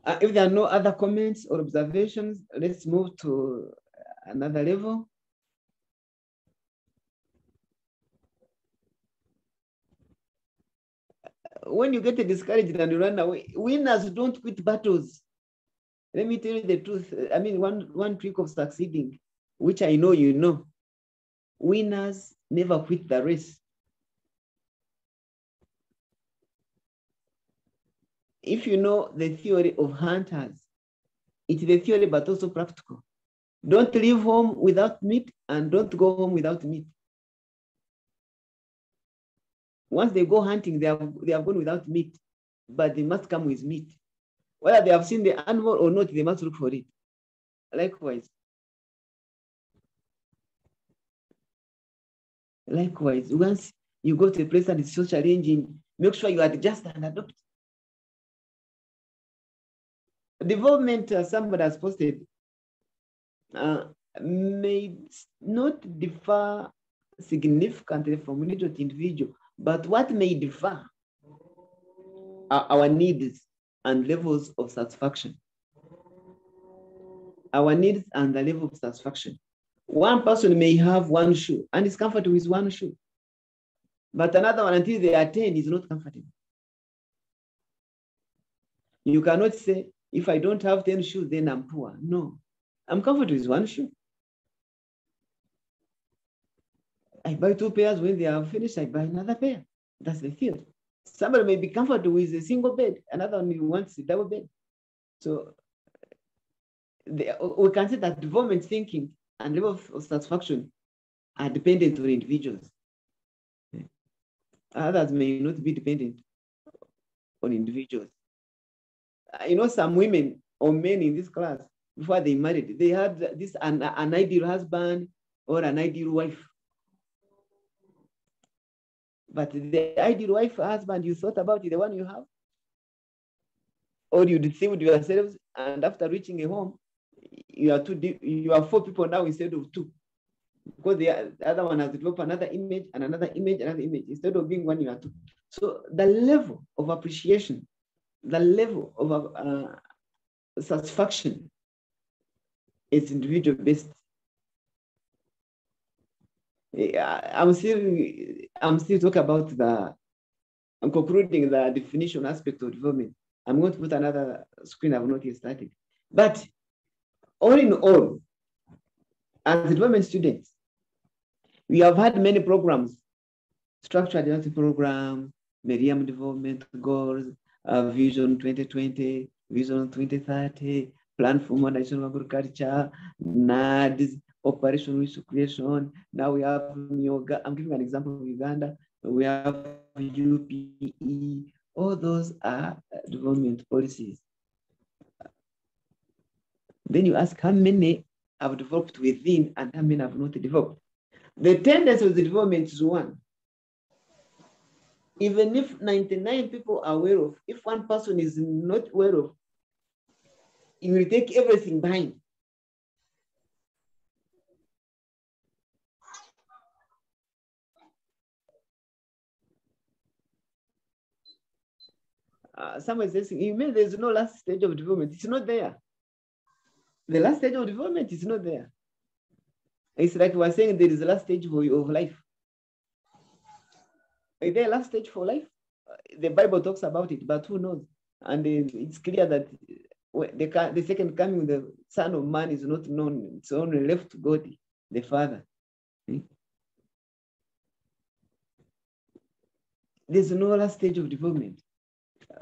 [SPEAKER 3] If there are no other comments or observations, let's move to another level. When you get discouraged and you run away, winners don't quit battles. Let me tell you the truth. I mean, one trick of succeeding, which I know you know, winners never quit the race. If you know the theory of hunters, it's the theory but also practical. Don't leave home without meat and don't go home without meat. Once they go hunting, they have gone without meat, but they must come with meat. Whether they have seen the animal or not, they must look for it. Likewise, once you go to a place and it's so challenging, make sure you adjust and adopt. Development, somebody has posted, may not differ significantly from individual to individual, but what may differ are our needs and levels of satisfaction. Our needs and the level of satisfaction. One person may have one shoe and is comfortable with one shoe, but another one, until they attain, is not comfortable. You cannot say, if I don't have 10 shoes, then I'm poor. No, I'm comfortable with one shoe. I buy 2 pairs. When they are finished, I buy another pair. That's the theory. Somebody may be comfortable with a single bed. Another one wants a double bed. So we can say that development thinking and level of satisfaction are dependent on individuals. Others may not be dependent on individuals. You know, some women or men in this class, before they married, they had this an ideal husband or an ideal wife. But the ideal wife, husband, you thought about the one you have? Or you deceived yourselves, and after reaching a home, you are 4 people now instead of 2. Because the other one has developed another image and another image, another image. Instead of being 1, you are 2. So the level of appreciation, the level of satisfaction is individual based. I'm still talking about I'm concluding the definition aspect of development. I'm going to put another screen I've not yet started. But all in all, as development students, we have had many programs, structured development program, Meriam development goals, Vision 2020, Vision 2030, Plan for Modernization of Agriculture, NADS, Operation Retrogression. Now we have Yoga. I'm giving an example of Uganda. We have UPE. All those are development policies. Then you ask how many have developed within and how many have not developed. The tendency of the development is 1. Even if 99 people are aware of, if one person is not aware of, he will take everything behind. Someone says, you mean there's no last stage of development? It's not there. The last stage of development is not there. It's like we're saying there is a last stage of life. Is there a last stage for life? The Bible talks about it, but who knows? And it's clear that the second coming of the Son of Man is not known. It's only left to God, the Father. There's no last stage of development.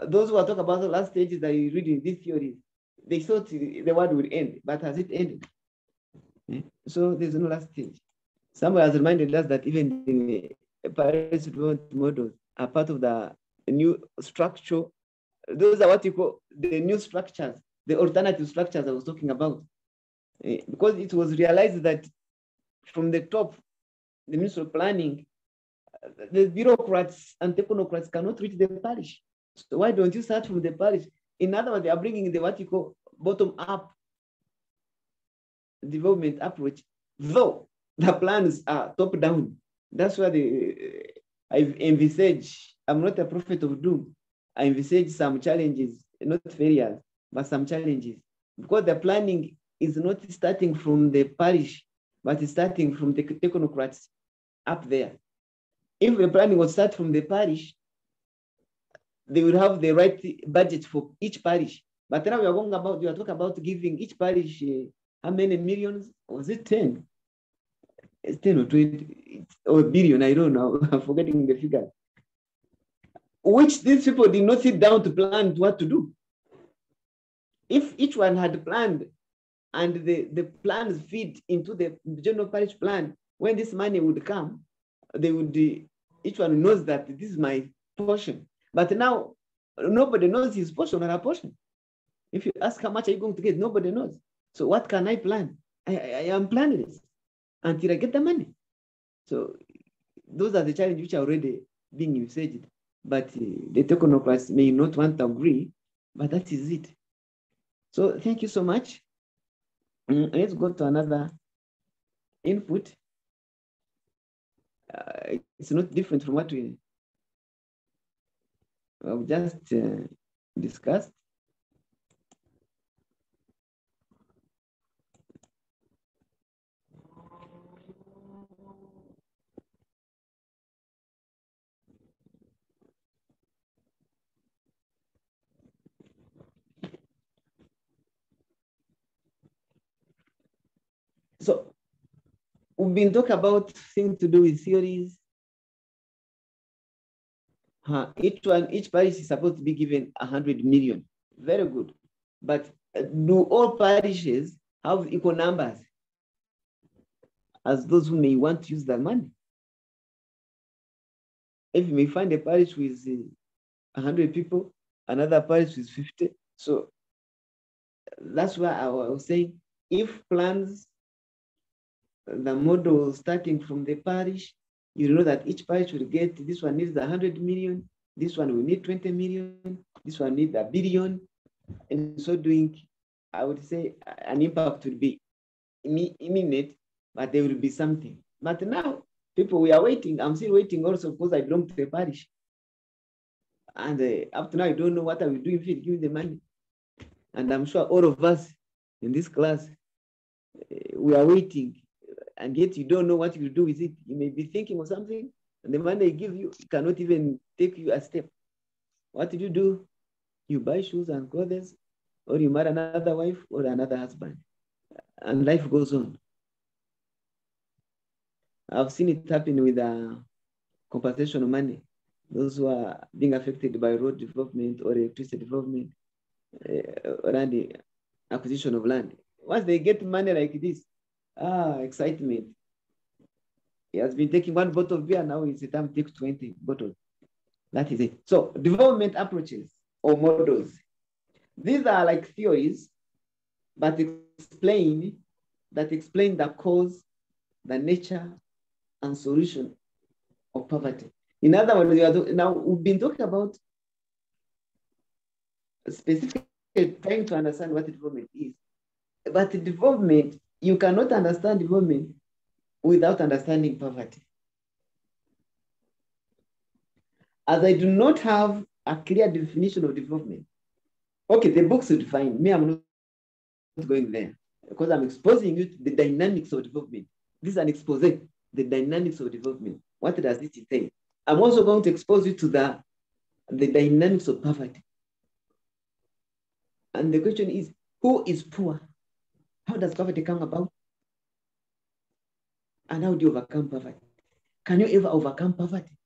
[SPEAKER 3] Those who are talking about the last stages that you read in these theories, they thought the world would end, but has it ended? So there's no last stage. Someone has reminded us that even the Paris development models are part of the new structure. Those are what you call the new structures, the alternative structures I was talking about. Because it was realized that from the top, the Ministry of Planning, the bureaucrats and technocrats cannot reach the parish. So why don't you start from the parish? In other words, they are bringing the what you call bottom-up development approach, though the plans are top-down. That's why I've envisaged, I'm not a prophet of doom. I envisage some challenges, not failures, but some challenges. Because the planning is not starting from the parish, but it's starting from the technocrats up there. If the planning would start from the parish, they would have the right budget for each parish. But now we are talking about giving each parish how many millions? Was it 10? It's 10 or 20 or a billion, I don't know. I'm forgetting the figure. Which these people did not sit down to plan what to do. If each one had planned and the plans fit into the general parish plan, when this money would come, they would, each one knows that this is my portion. But now nobody knows his portion or her portion. If you ask how much are you going to get, nobody knows. So what can I plan? I am planless until I get the money. So those are the challenges which are already being envisaged. But the technocrats may not want to agree, but that is it. So thank you so much. Let's go to another input. It's not different from what we have just discussed. So we've been talking about things to do with theories. Each parish is supposed to be given 100 million. Very good. But do all parishes have equal numbers as those who may want to use the money? If you may find a parish with 100 people, another parish with 50. So that's why I was saying, if plans, the model starting from the parish, you know that each parish will get, this one needs 100 million, this one will need 20 million, this one needs a billion. And so doing, I would say an impact would be imminent, but there will be something. But now, people, we are waiting. I'm still waiting also because I belong to the parish. And up to now, I don't know what I will do if you give the money. And I'm sure all of us in this class, we are waiting. And yet you don't know what you will do with it. You may be thinking of something, and the money they give you cannot even take you a step. What did you do? You buy shoes and clothes, or you marry another wife or another husband, and life goes on. I've seen it happen with compensation money. Those who are being affected by road development or electricity development, or the acquisition of land. Once they get money like this, excitement. He has been taking one bottle of beer, now it's time to take 20 bottles. That is it. So development approaches or models. These are like theories, but explain the cause, the nature, and solution of poverty. In other words, now we've been talking about specifically trying to understand what development is. But development, you cannot understand development without understanding poverty. As I do not have a clear definition of development, okay, the books will define me, I'm not going there because I'm exposing you to the dynamics of development. This is an expose, the dynamics of development. What does it entail? I'm also going to expose you to the dynamics of poverty. And the question is, who is poor? How does poverty come about? And how do you overcome poverty? Can you ever overcome poverty?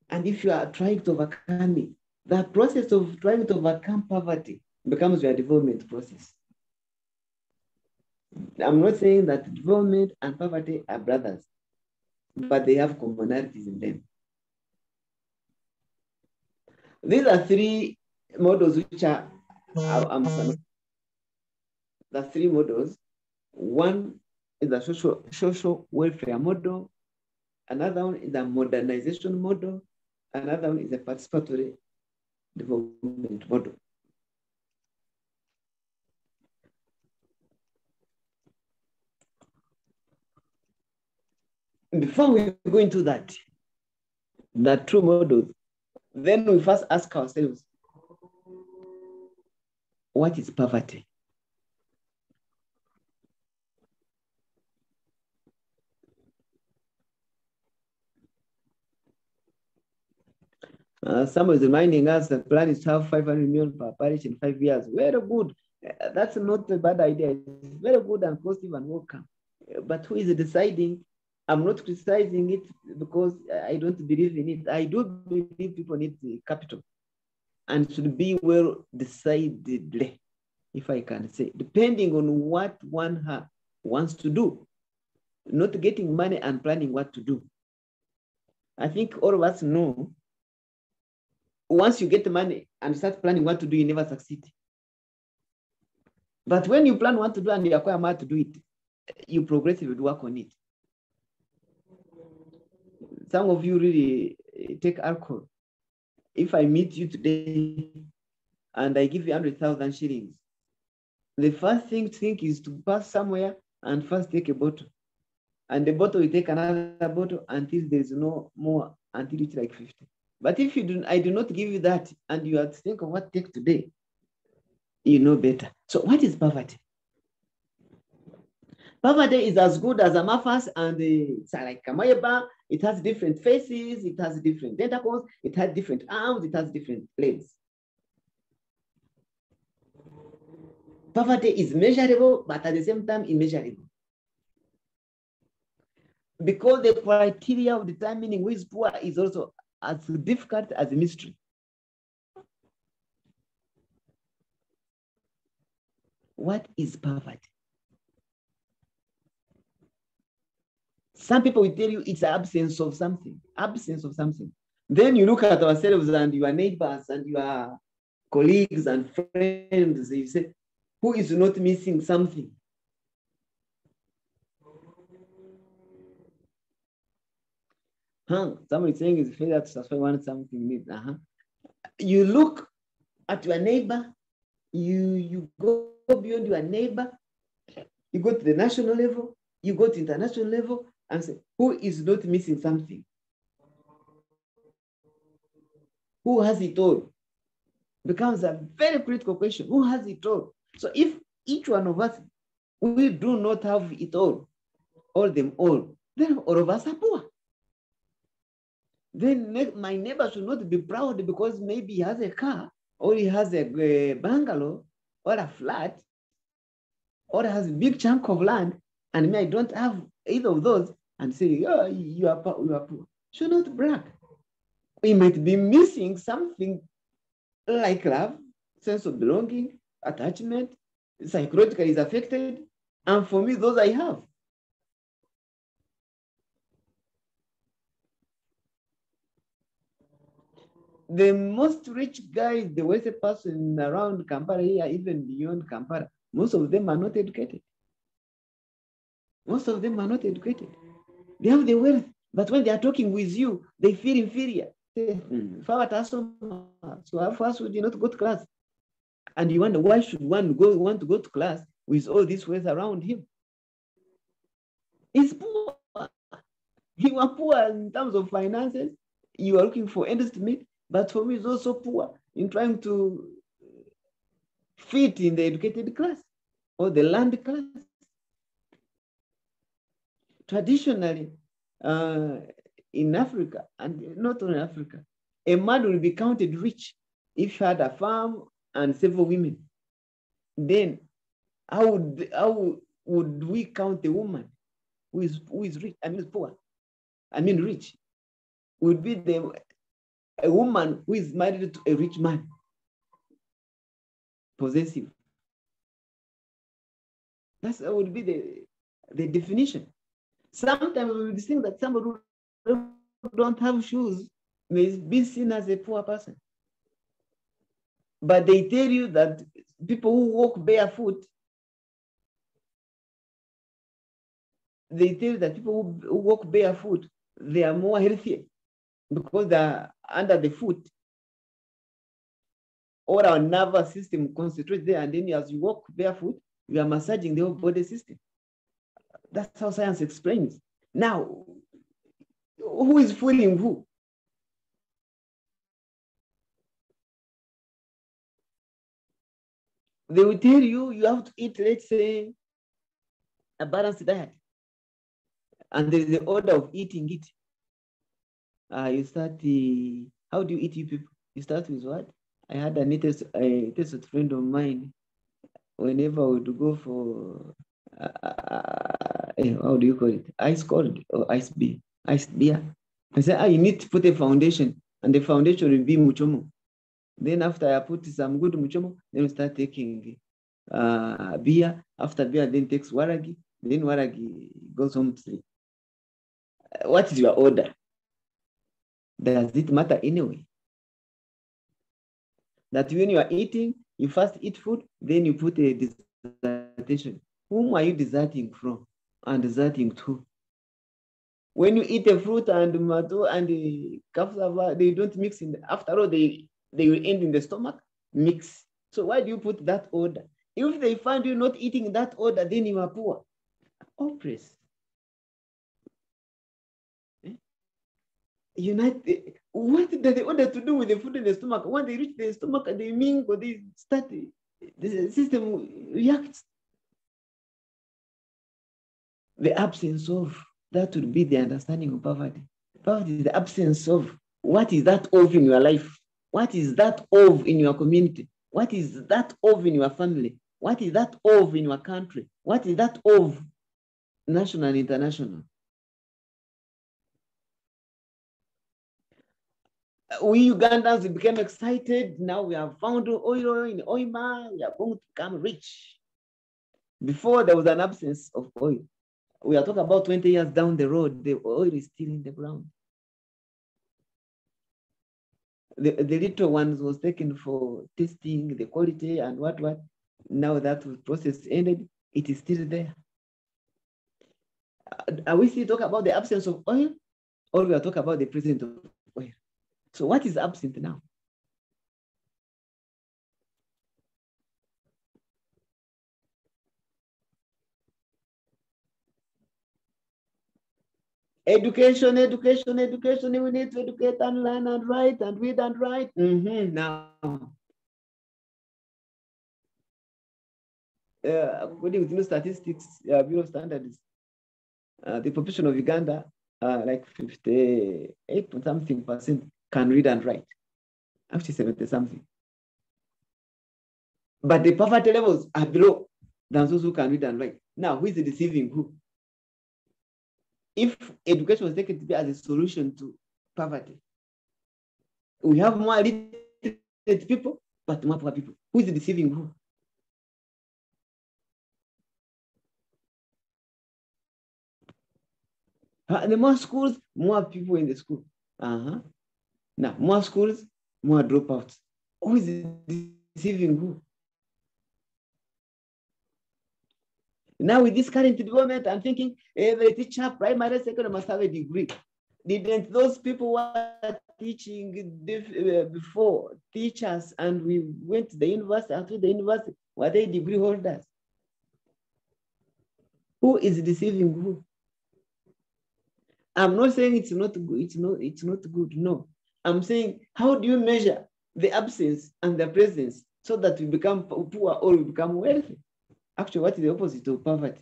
[SPEAKER 3] And if you are trying to overcome it, the process of trying to overcome poverty becomes your development process. I'm not saying that development and poverty are brothers, but they have commonalities in them. These are three models which are, the three models. One is a social welfare model. Another one is a modernization model. Another one is a participatory development model. Before we go into that, the two models, then we first ask ourselves, what is poverty? Someone is reminding us the plan is to have 500 million per parish in 5 years. Very good. That's not a bad idea. It's very good and positive and welcome. But who is deciding? I'm not criticizing it because I don't believe in it. I do believe people need the capital and should be well decided, if I can say, depending on what one wants to do, not getting money and planning what to do. I think all of us know, once you get the money and start planning what to do, you never succeed. But when you plan what to do and you acquire money to do it, you progressively work on it. Some of you really take alcohol. If I meet you today and I give you 100,000 shillings, the first thing to think is to pass somewhere and first take a bottle. And the bottle will take another bottle until there's no more, until it's like 50. But if I do not give you that and you have to think of what to take today, you know better. So what is poverty? Poverty is as good as a mafas, and it's like a mayaba. It has different faces, it has different tentacles, it has different arms, it has different legs. Poverty is measurable, but at the same time immeasurable. Because the criteria of determining who is poor is also as difficult as a mystery. What is poverty? Some people will tell you it's absence of something, absence of something. Then you look at ourselves and your neighbors and your colleagues and friends, you say, who is not missing something? Somebody is saying it's failure to satisfy one something needs. You look at your neighbor, you go beyond your neighbor, you go to the national level, you go to international level, and say, who is not missing something? Who has it all? Becomes a very critical question. Who has it all? So if each one of us, we do not have it all them all, then all of us are poor. Then my neighbor should not be proud because maybe he has a car, or he has a bungalow, or a flat, or has a big chunk of land, and me, I don't have either of those, and say, oh, you are poor. Should not brag. We might be missing something like love, sense of belonging, attachment, psychologically is affected, and for me, those I have. The most rich guy, the wealthy person around Kampala here, even beyond Kampala, most of them are not educated. Most of them are not educated. They have the wealth, but when they are talking with you, they feel inferior. So first we did not go to class. And you wonder, why should one want to go to class with all this wealth around him? He's poor. You are poor in terms of finances. You are looking for ends to meet. But for me, it's also poor in trying to fit in the educated class or the land class. Traditionally, in Africa, and not only Africa, a man will be counted rich if he had a farm and several women. Then how would we count a woman who is rich? I mean, poor. I mean, rich. Would be a woman who is married to a rich man, possessive. That would be the definition. Sometimes we would think that somebody who don't have shoes may be seen as a poor person. But they tell you that people who walk barefoot, they tell you that people who walk barefoot, they are more healthy because they are under the foot. All our nervous system concentrates there, and then as you walk barefoot, you are massaging the whole body system. That's how science explains. Now, who is fooling who? They will tell you you have to eat, let's say, a balanced diet. And there is the order of eating it. You start, how do you eat, you people? You start with what? I had a test friend of mine. Whenever I would go for, how do you call it? Ice cold or ice beer? Ice beer. I said, you need to put a foundation, and the foundation will be muchomo. Then after I put some good muchomo, then we start taking beer. After beer, then takes waragi. Then waragi goes home to sleep. What is your order? Does it matter anyway? That when you are eating, you first eat food, then you put a dissertation. Whom are you deserting from and deserting to? When you eat a fruit and tomato and the cassava, they don't mix in. After all, they will end in the stomach, mix. So why do you put that order? If they find you not eating that order, then you are poor. Oppressed. United. What does the order to do with the food in the stomach? When they reach the stomach, they mingle, they start, the system reacts. The absence of, that would be the understanding of poverty. Poverty is the absence of. What is that of in your life? What is that of in your community? What is that of in your family? What is that of in your country? What is that of national and international? We Ugandans became excited. Now we have found oil in Oima. We are going to become rich. Before there was an absence of oil. We are talking about 20 years down the road, the oil is still in the ground. The little ones was taken for testing the quality and what. Now that process ended, it is still there. Are we still talking about the absence of oil, or we are talking about the presence of oil? So what is absent now? Education. We need to educate and learn and write and read and write. Now, according to new statistics, Bureau of Standards, the population of Uganda, like 58% can read and write. Actually 70 something. But the poverty levels are below than those who can read and write. Now, who is deceiving who? If education was taken to be as a solution to poverty, we have more literate people, but more poor people. Who is deceiving who? The more schools, more people in the school. Now, more schools, more dropouts. Who is deceiving who? Now, with this current development, I'm thinking every teacher, primary, secondary, must have a degree. Didn't those people were teaching before, teachers, and we went to the university, after the university, were they degree holders? Who is deceiving who? I'm not saying it's not good. It's not good. No, I'm saying, how do you measure the absence and the presence so that we become poor or we become wealthy? Actually, what is the opposite of poverty?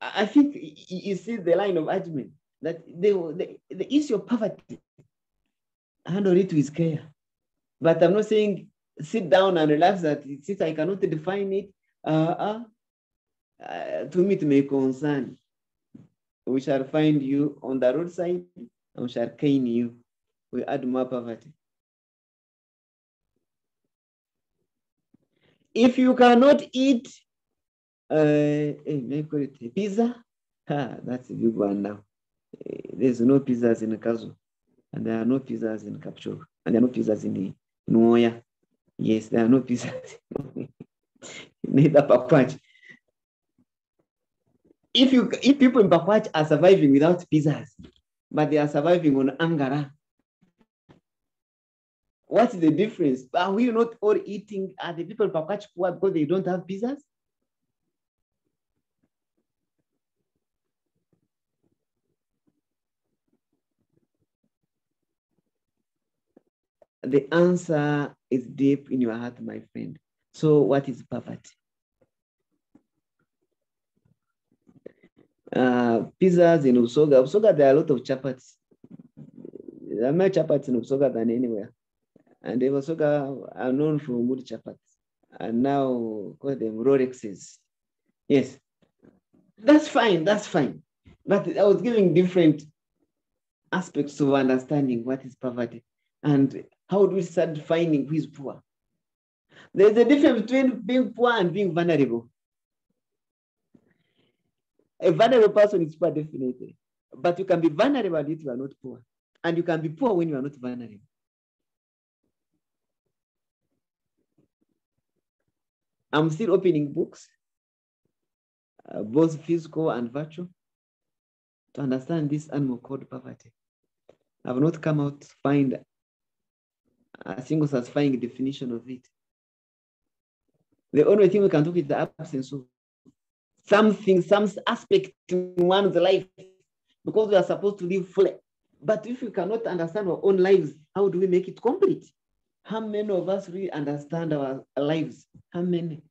[SPEAKER 3] I think you see the line of argument that the issue of poverty, handle it with care. But I'm not saying sit down and relax that since I cannot define it, to me it may concern. We shall find you on the roadside and we shall cane you. We add more poverty. If you cannot eat, pizza, that's a big one now. There's no pizzas in Kazu, and there are no pizzas in Kapchor, and there are no pizzas in Nuoya. Yes, there are no pizzas. Neither Pakwach. If people in Pakwach are surviving without pizzas, but they are surviving on Angara, what's the difference? Are we not all eating? Are the people in Pakwach poor because they don't have pizzas? The answer is deep in your heart, my friend. So what is poverty? Pizzas in Usoga. Usoga, there are a lot of chapats. There are more chapats in Usoga than anywhere. And the Usoga are known for good chapats. And now call them Rolexes. Yes, that's fine, that's fine. But I was giving different aspects of understanding what is poverty and how do we start defining who is poor. There's a difference between being poor and being vulnerable. A vulnerable person is poor, definitely. But you can be vulnerable if you are not poor. And you can be poor when you are not vulnerable. I'm still opening books, both physical and virtual, to understand this animal called poverty. I've not come out to find a single satisfying definition of it. The only thing we can talk is the absence of something, some aspect in one's life, because we are supposed to live fully. But if we cannot understand our own lives, how do we make it complete? How many of us really understand our lives? How many?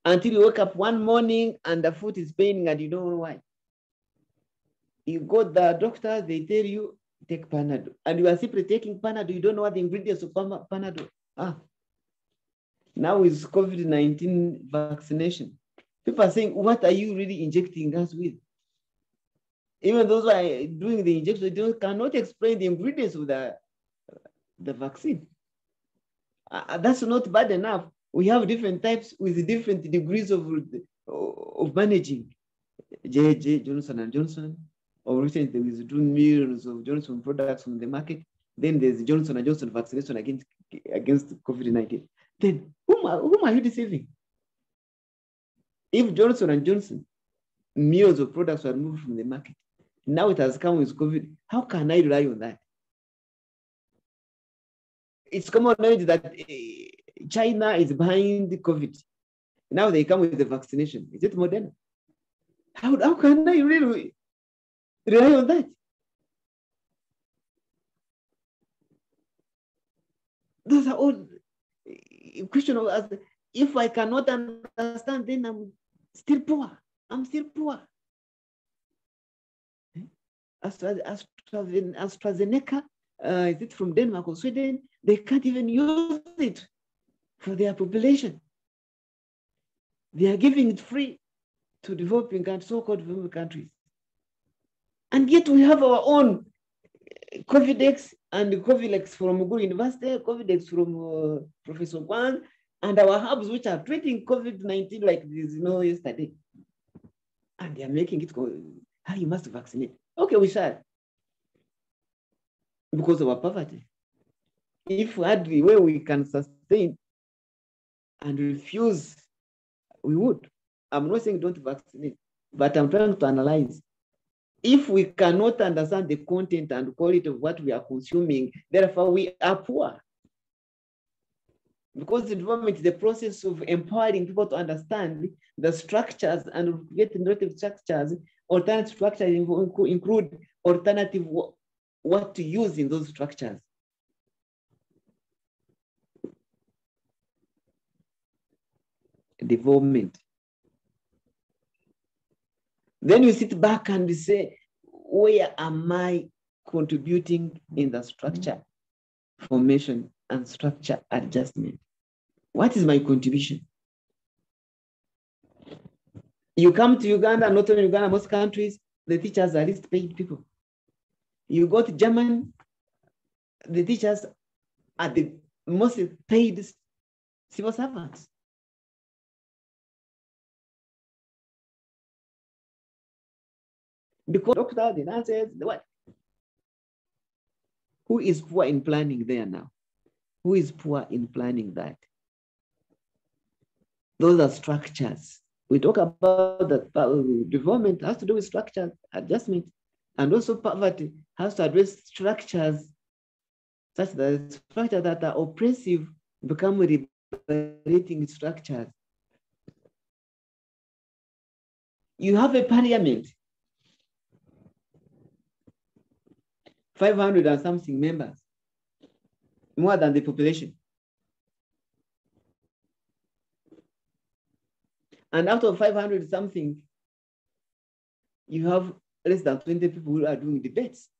[SPEAKER 3] Until you wake up one morning and the foot is paining and you don't know why. You go to the doctor, they tell you, take Panadol. And you are simply taking Panadol, you don't know what the ingredients of Panadol are. Now with COVID-19 vaccination, people are saying, what are you really injecting us with? Even those who are doing the injection, they cannot explain the ingredients of the vaccine. That's not bad enough. We have different types with different degrees of managing. J.J. Johnson & Johnson, or recently withdrew millions of Johnson products from the market. Then there's Johnson & Johnson vaccination against COVID-19. Then whom are you deceiving? If Johnson & Johnson, millions of products were removed from the market, now it has come with COVID, how can I rely on that? It's common knowledge that China is behind the COVID. Now they come with the vaccination. Is it Moderna? How can I really rely on that? Those are all questions of, if I cannot understand, then I'm still poor. I'm still poor. AstraZeneca, is it from Denmark or Sweden? They can't even use it for their population. They are giving it free to developing countries, so-called developing countries. And yet we have our own Covidex and Covilex from Muguru University, Covidex from Professor Kwan, and our hubs which are treating COVID-19 like this, yesterday. And they are making it go, you must vaccinate. Okay, we shall. Because of our poverty. If we had the way we can sustain and refuse, we would. I'm not saying don't vaccinate, but I'm trying to analyze. If we cannot understand the content and quality of what we are consuming, therefore we are poor. Because the development is the process of empowering people to understand the structures and get innovative structures. Alternative structures include alternative what to use in those structures. Development. Then you sit back and say, where am I contributing in the structure formation and structure adjustment? What is my contribution? You come to Uganda, not only Uganda, most countries, the teachers are least paid people. You go to Germany, the teachers are the most paid civil servants. Because doctor, the nurses, what? Who is poor in planning there now? Who is poor in planning that? Those are structures. We talk about that development has to do with structure adjustment, and also poverty has to address structures such that structures that are oppressive become liberating structures. You have a parliament, 500 and something members, more than the population. And out of 500 something, you have less than 20 people who are doing debates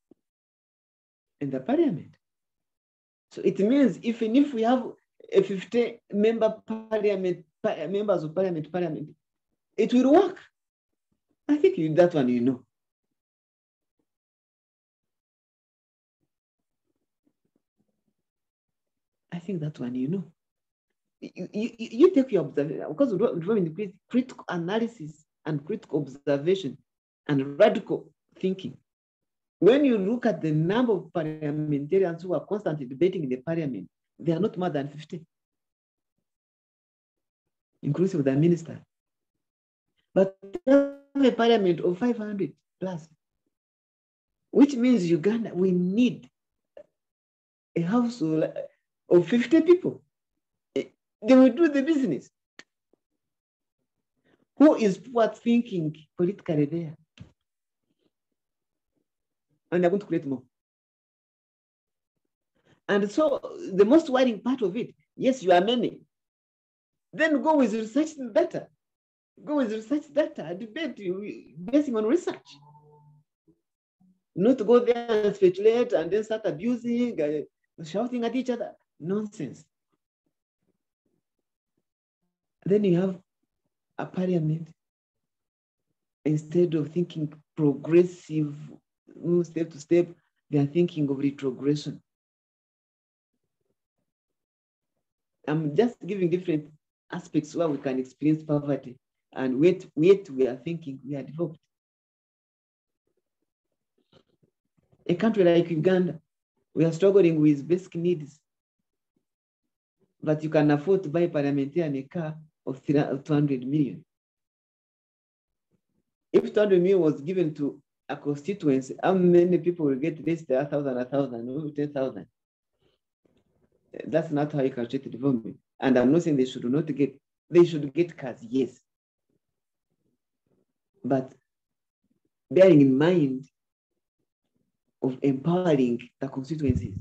[SPEAKER 3] in the parliament. So it means even if we have a 50-member parliament, members of parliament, it will work. I think that one you know. I think that one you know. You take your observation, because we critical analysis and critical observation and radical thinking. When you look at the number of parliamentarians who are constantly debating in the parliament, they are not more than 50, inclusive of the minister. But we have a parliament of 500 plus, which means Uganda, we need a household of 50 people. They will do the business. Who is poor thinking politically there? And they're going to create more. And so the most worrying part of it, yes, you are many. Then go with research data. Go with research data, debate basing on research. Not to go there and speculate and then start abusing, shouting at each other. Nonsense. Then you have a parliament, instead of thinking progressive, step to step, they are thinking of retrogression. I'm just giving different aspects where we can experience poverty and wait, we are thinking we are developed. A country like Uganda, we are struggling with basic needs, but you can afford to buy a parliamentarian a car of 200 million. If 200 million was given to a constituency, how many people will get this? 1,000, 10,000? That's not how you calculate development. And I'm not saying they should not get, they should get cars, yes. But bearing in mind of empowering the constituencies.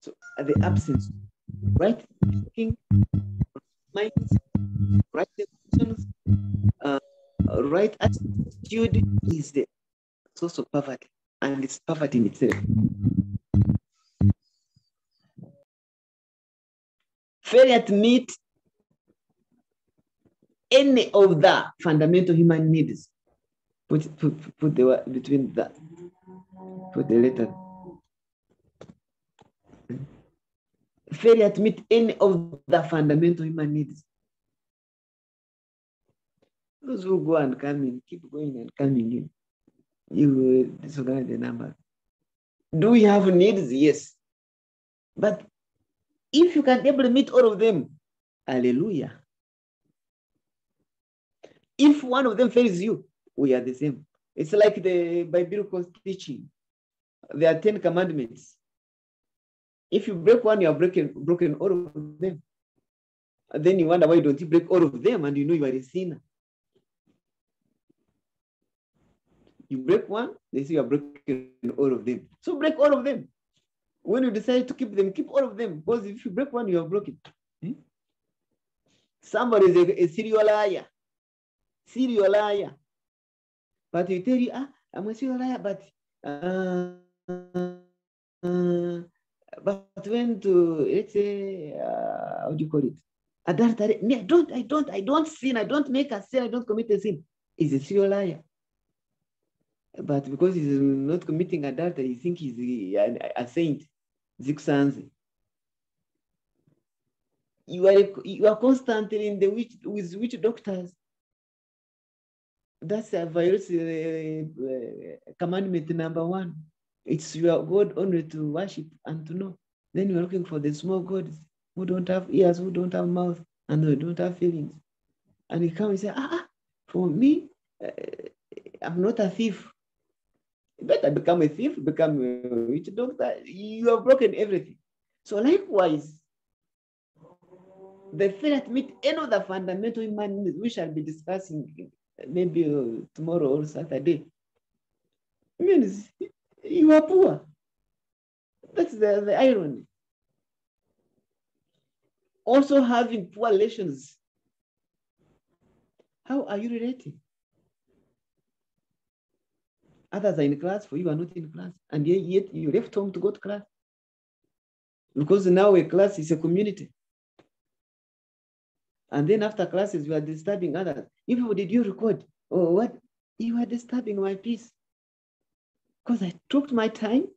[SPEAKER 3] So at the absence, right thinking, minds, right emotions, right attitude is the source of poverty, and it's poverty in itself. Failure to meet any of the fundamental human needs. Put the between that. Put the letter. Failure to meet any of the fundamental human needs. Those who go and come in, keep going and coming in. You will disorganize the number. Do we have needs? Yes. But if you can be able to meet all of them, hallelujah. If one of them fails you, we are the same. It's like the biblical teaching. There are 10 commandments. If you break one, you have broken all of them. And then you wonder why don't you break all of them, and you know you are a sinner. You break one, they say you are breaking all of them. So break all of them. When you decide to keep them, keep all of them. Because if you break one, you are broken. Somebody is a serial liar. Serial liar. But he tell you, I'm a serial liar, but when to, let's say, how do you call it? Adultery. I don't sin, I don't make a sin, I don't commit a sin. Is a serial liar. But because he's not committing adultery, you think he's a saint. Zikusanzi. You are constantly in the with witch doctors. That's a virus commandment number 1. It's your God only to worship and to know. Then you're looking for the small gods who don't have ears, who don't have mouth, and who don't have feelings. And you come and say, for me, I'm not a thief. You better become a thief, become a witch doctor. You have broken everything. So likewise, the failure to meet any of the fundamental human needs we shall be discussing maybe tomorrow or Saturday means you are poor. That's the irony. Also having poor relations. How are you relating? Others are in class, for you are not in class. And yet you left home to go to class. Because now a class is a community. And then after classes, you are disturbing others. If did you record? Or what? You are disturbing my peace. Because I took my time.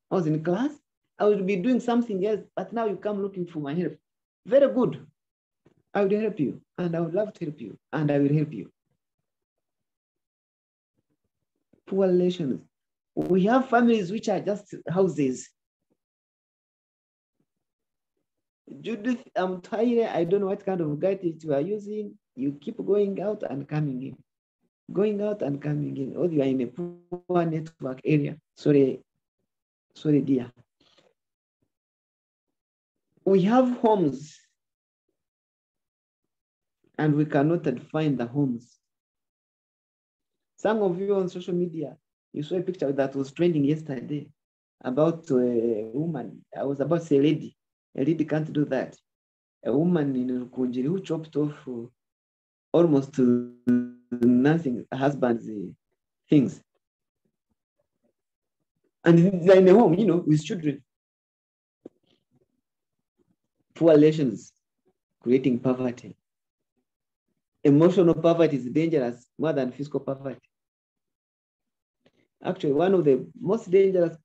[SPEAKER 3] I was in class. I would be doing something else, but now you come looking for my help. Very good. I would help you, and I would love to help you, and I will help you. Poor relations. We have families which are just houses. Judith, I'm tired. I don't know what kind of gadget you are using. You keep going out and coming in. Going out and coming in. Or you are in a poor network area. Sorry, dear. We have homes. And we cannot find the homes. Some of you on social media, you saw a picture that was trending yesterday about a woman. I was about to say a lady. A lady can't do that. A woman in Rukunjiri who chopped off almost nothing, husband's things. And they're in a home, with children. Poor relations, creating poverty. Emotional poverty is dangerous more than physical poverty. Actually, one of the most dangerous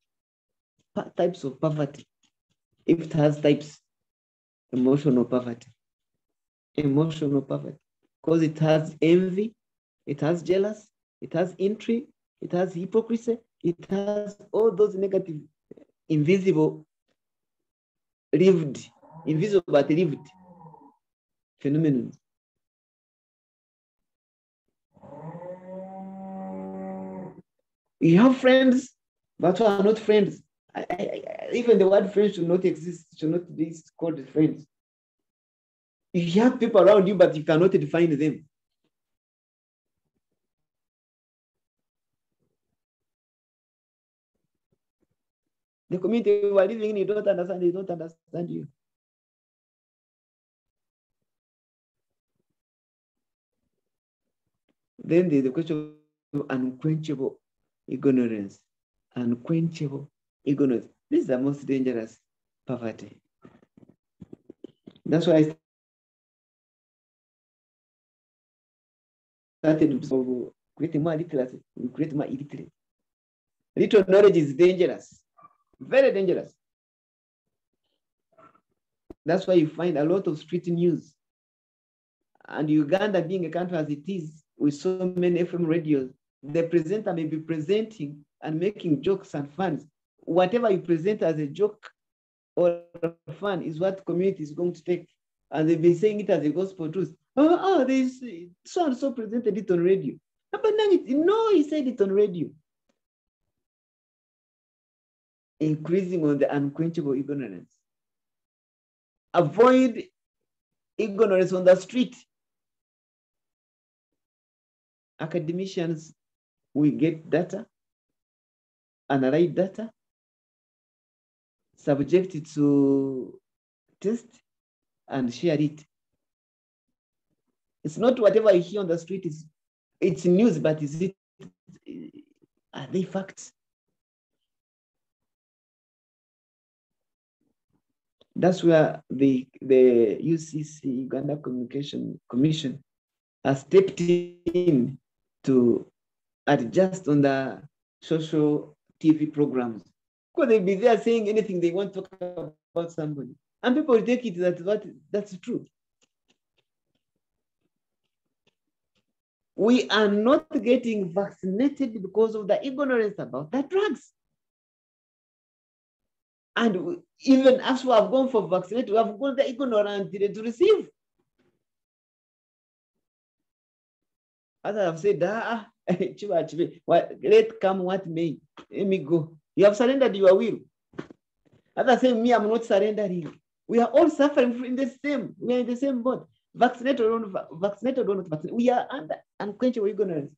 [SPEAKER 3] types of poverty, if it has types, emotional poverty. Emotional poverty. Because it has envy, it has jealous, it has intrigue, it has hypocrisy, it has all those negative, invisible, invisible but lived phenomena. You have friends, but who are not friends. Even the word friends should not exist, should not be called friends. You have people around you, but you cannot define them. The community you are living in, you don't understand, they don't understand you. Then there's the question of unquenchable ignorance. Unquenchable ignorance. This is the most dangerous poverty. That's why I started creating more literacy. We create more illiterate. Little knowledge is dangerous, very dangerous. That's why you find a lot of street news. And Uganda being a country as it is, with so many FM radios, the presenter may be presenting and making jokes and fun. Whatever you present as a joke or fun is what community is going to take. And they've been saying it as a gospel truth. There's so and so presented it on radio. But no, he said it on radio. Increasing on the unquenchable ignorance. Avoid ignorance on the street. Academicians will get data, analyze data, subject it to test, and share it. It's not whatever you hear on the street, it's news, but are they facts? That's where the UCC, Uganda Communication Commission, has stepped in to at just on the social TV programs. Because they'll be there saying anything they want to talk about somebody. And people take it that's true. We are not getting vaccinated because of the ignorance about the drugs. And even as we have gone for vaccination, we have got the ignorant to receive. As I have said, let come what may. Let me go. You have surrendered your will. As I say, me, I'm not surrendering. We are all suffering in the same. We are in the same boat. Vaccinated or not vaccinated. We are under unquenchable ignorance.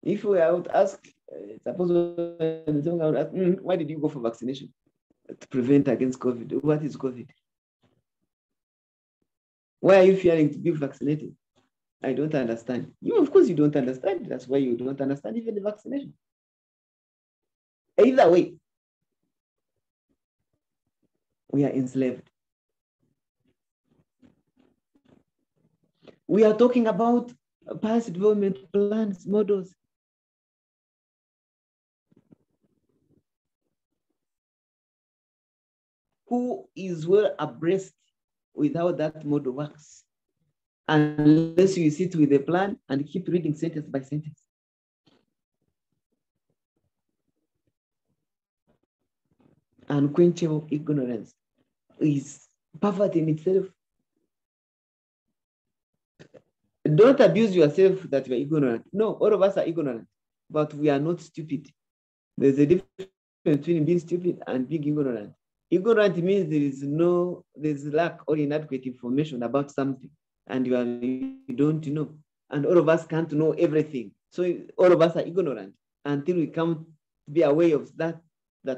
[SPEAKER 3] If we are to ask, suppose I would ask, why did you go for vaccination? To prevent against COVID. What is COVID? Why are you fearing to be vaccinated? I don't understand. You, of course, you don't understand. That's why you don't understand even the vaccination. Either way, we are enslaved. We are talking about past development plans, models. Who is well abreast with how that model works? Unless you sit with a plan and keep reading sentence by sentence. Unquenchable ignorance is poverty in itself. Don't abuse yourself that you are ignorant. No, all of us are ignorant, but we are not stupid. There's a difference between being stupid and being ignorant. Ignorant means there's lack or inadequate information about something, and you don't know. And all of us can't know everything. So all of us are ignorant until we come to be aware of that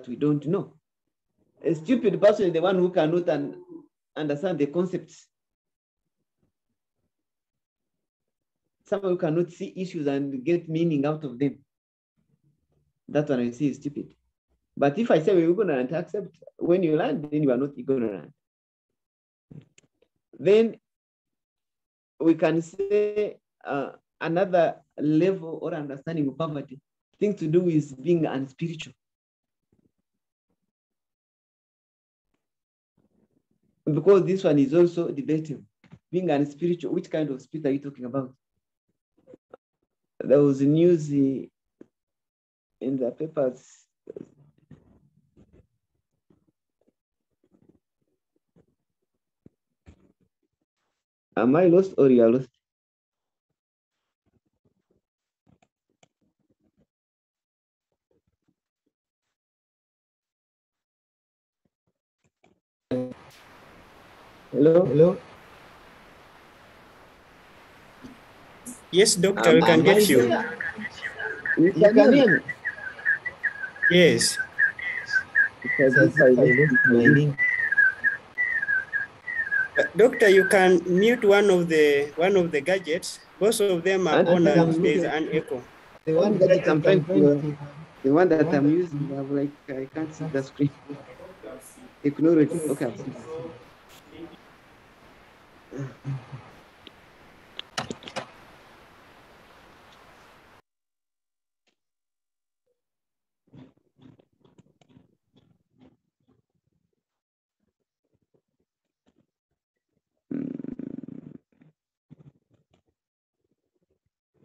[SPEAKER 3] we don't know. A stupid person is the one who cannot understand the concepts. Someone who cannot see issues and get meaning out of them. That one I see is stupid. But if I say we're ignorant, accept when you learn, then you are not ignorant. Then we can say another level or understanding of poverty, things to do with being unspiritual. Because this one is also debatable. Being unspiritual, which kind of spirit are you talking about? There was news in the papers. Am I lost or you are lost? Hello?
[SPEAKER 1] Yes, doctor, we can get you.
[SPEAKER 3] You can hear me?
[SPEAKER 1] Yes.
[SPEAKER 3] Because I lost my link.
[SPEAKER 1] Doctor, you can mute one of the gadgets. Both of them are on and there's an echo.
[SPEAKER 3] The one that I'm trying to, the one that I'm using, I can't see the screen. Technology. Okay, I've seen it.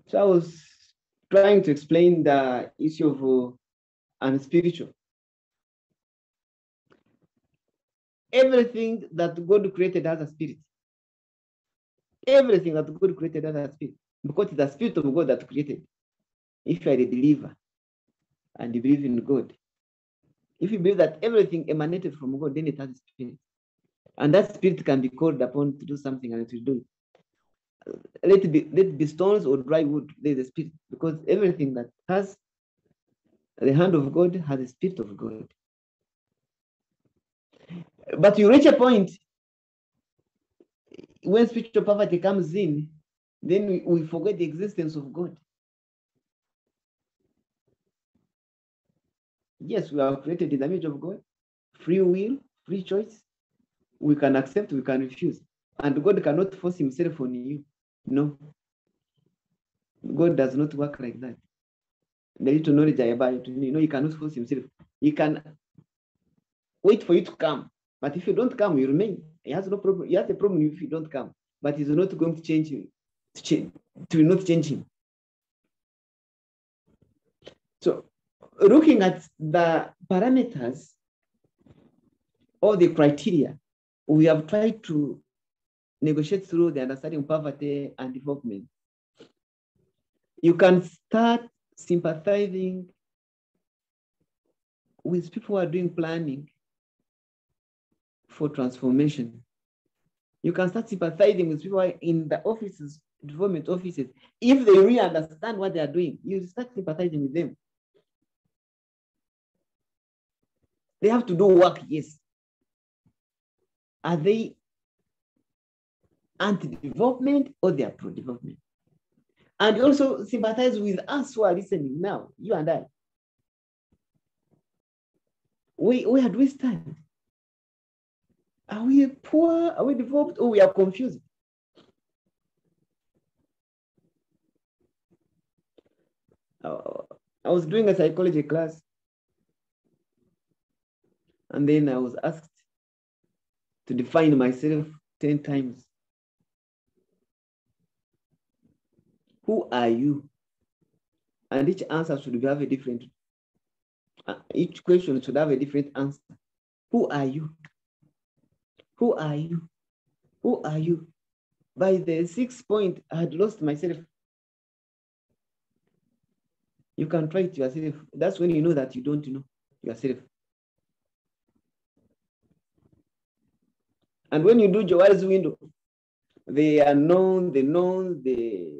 [SPEAKER 3] So I was trying to explain the issue of unspiritual. Everything that God created has a spirit. Everything that God created has a spirit. Because it's the spirit of God that created. If you are a believer and you believe in God, if you believe that everything emanated from God, then it has a spirit. And that spirit can be called upon to do something and it will do it. Let it be stones or dry wood, there's a spirit. Because everything that has the hand of God has the spirit of God. But you reach a point when spiritual poverty comes in, then we forget the existence of God. Yes, we are created in the image of God, free will, free choice. We can accept, we can refuse. And God cannot force himself on you. No. God does not work like that. The little knowledge I have, he cannot force himself. He can wait for you to come. But if you don't come, you remain. He has no problem. He has a problem if you don't come. But he's not going to change you. To not change him. So looking at the parameters or the criteria, we have tried to negotiate through the understanding of poverty and development. You can start sympathizing with people who are doing planning for transformation. You can start sympathizing with people in the offices, development offices. If they really understand what they are doing, you start sympathizing with them. They have to do work, yes. Are they anti-development or they are pro-development? And also sympathize with us who are listening now, you and I. Where do we stand? Are we poor? Are we developed? Or we are confused? I was doing a psychology class, and then I was asked to define myself 10 times. Who are you? And each answer should have a different, each question should have a different answer. Who are you? Who are you? Who are you? By the 6th point, I had lost myself. You can try it yourself. That's when you know that you don't know yourself. And when you do Jowar's window, the unknown, the known, the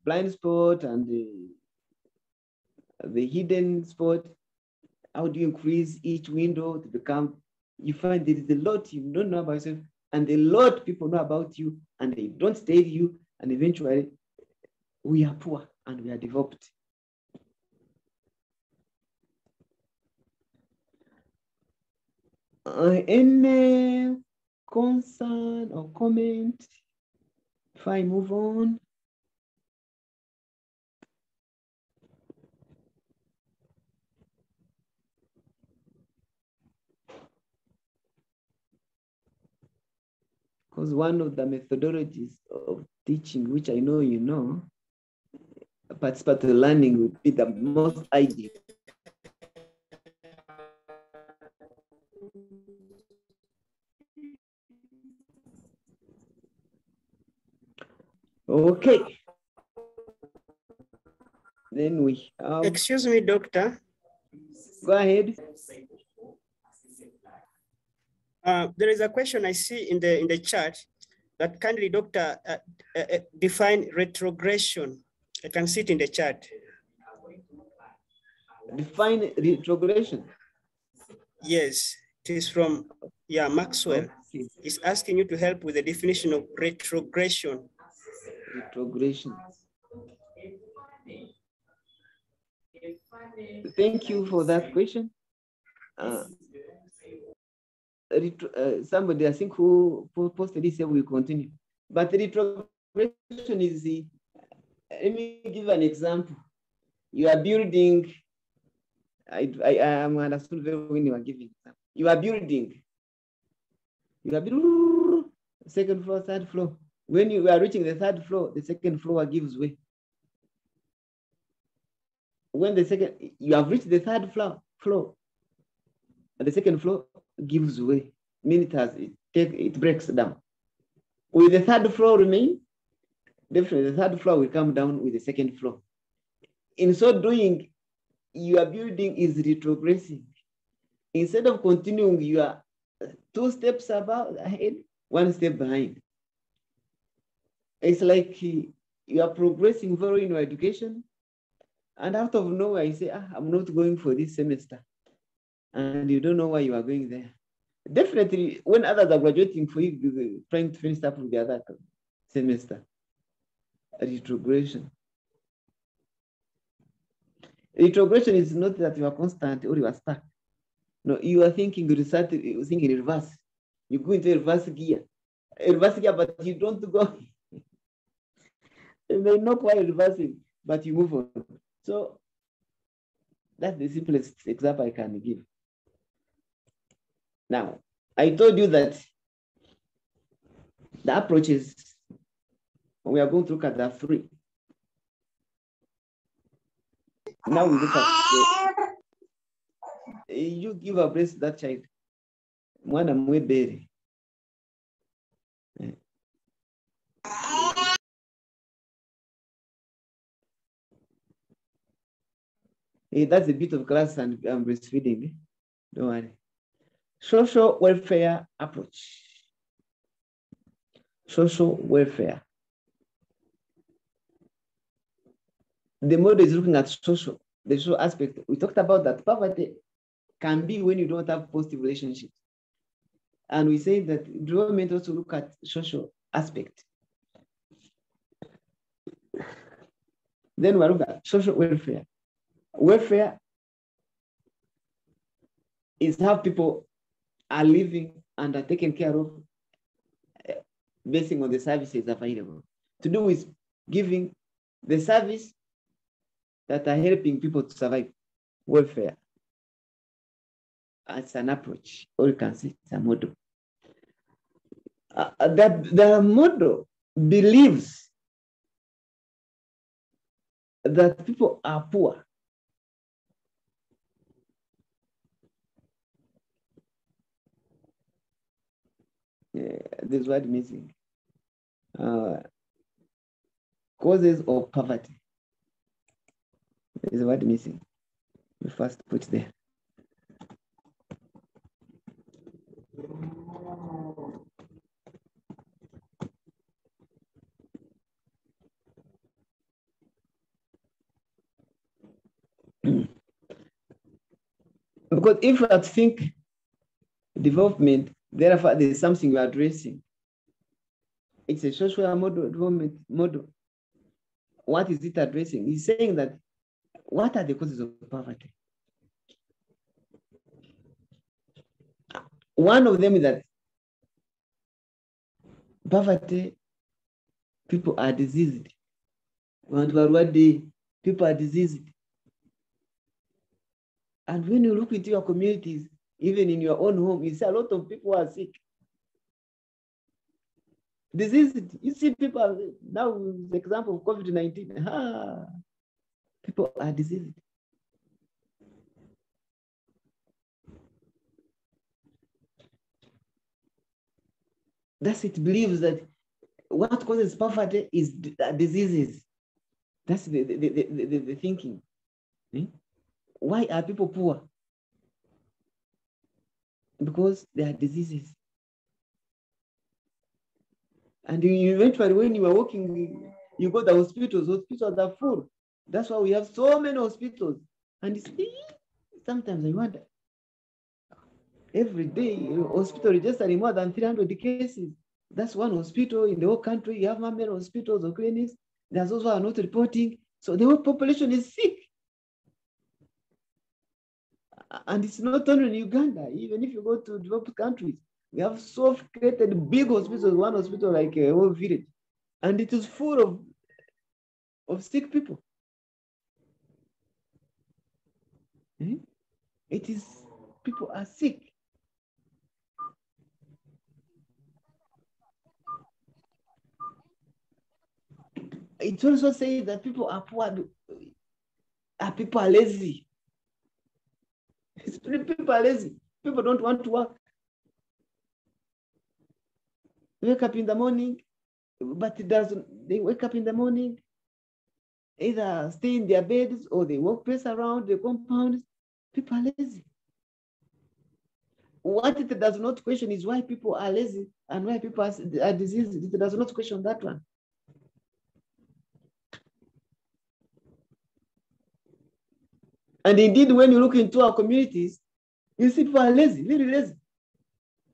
[SPEAKER 3] blind spot, and the hidden spot, how do you increase each window to become, you find there is a lot you don't know about yourself, and a lot people know about you, and they don't tell you, and eventually we are poor and we are developed. Any concern or comment? If I move on. Because one of the methodologies of teaching, which I know you know, participatory learning would be the most ideal. Okay. Then we have...
[SPEAKER 1] Excuse me, doctor.
[SPEAKER 3] Go ahead.
[SPEAKER 1] There is a question I see in the chat that kindly, doctor, define retrogression. I can see it in the chat.
[SPEAKER 3] Define retrogression.
[SPEAKER 1] Yes, it is from Maxwell. Okay. He's asking you to help with the definition of retrogression.
[SPEAKER 3] Retrogression. Thank you for that question. Somebody I think who posted this, we continue. But retrogression is the, let me give an example. You are building, I am understood very when you are giving. You are building, second floor, third floor. When you are reaching the third floor, the second floor gives way. When you have reached the third floor, and the second floor gives way, meaning it breaks down. Will the third floor remain? Definitely, the third floor will come down with the second floor. In so doing, your building is retrogressing. Instead of continuing, you are 2 steps ahead, 1 step behind. It's like you are progressing very in your education, and out of nowhere, you say, I'm not going for this semester. And you don't know why you are going there. Definitely, when others are graduating for you, you're trying to finish up with the other semester. Retrogression. Retrogression is not that you are constant or you are stuck. No, you are thinking in reverse. You go into reverse gear. reversing, but you don't go. You may not quite reversing, but you move on. So that's the simplest example I can give. Now, I told you that the approaches we are going to look at the three. Now we look at you give a breast to that child. Mwana mwebere. That's a bit of class and breastfeeding. Don't worry. Social welfare approach. Social welfare. The model is looking at the social aspect. We talked about that poverty can be when you don't have positive relationships. And we say that development also look at social aspect. Then we look at social welfare. Welfare is how people are living and are taken care of based on the services available. To do with giving the service that are helping people to survive. Welfare as an approach, or you can say it's a model. The model believes that people are poor. This word missing. Causes of poverty. There's a word missing. We first put there. Because if I think development, therefore there's something you're addressing. It's a social model, development model. What is it addressing? It's saying that what are the causes of poverty? One of them is that poverty, people are diseased. People are diseased. And when you look into your communities, even in your own home, you see a lot of people are sick. Diseased. You see people now, the example of COVID-19, people are diseased. Thus, it believes that what causes poverty is diseases. That's the thinking. Why are people poor? Because they are diseases. And eventually, when you are walking, you go to the hospitals are full. That's why we have so many hospitals. And sometimes I wonder, every day, hospital registering more than 300 cases. That's one hospital in the whole country. You have many hospitals or clinics. There's also are not reporting. So the whole population is sick. And it's not only in Uganda. Even if you go to developed countries, we have sophisticated big hospitals, one hospital like a whole village. And it is full of sick people. It is, people are sick. It also says that people are poor, people are lazy. People are lazy. People don't want to work. They wake up in the morning, but they wake up in the morning, either stay in their beds or they walk press around the compounds. People are lazy. What it does not question is why people are lazy and why people are diseased. It does not question that one. And indeed, when you look into our communities, you see people are lazy, very lazy.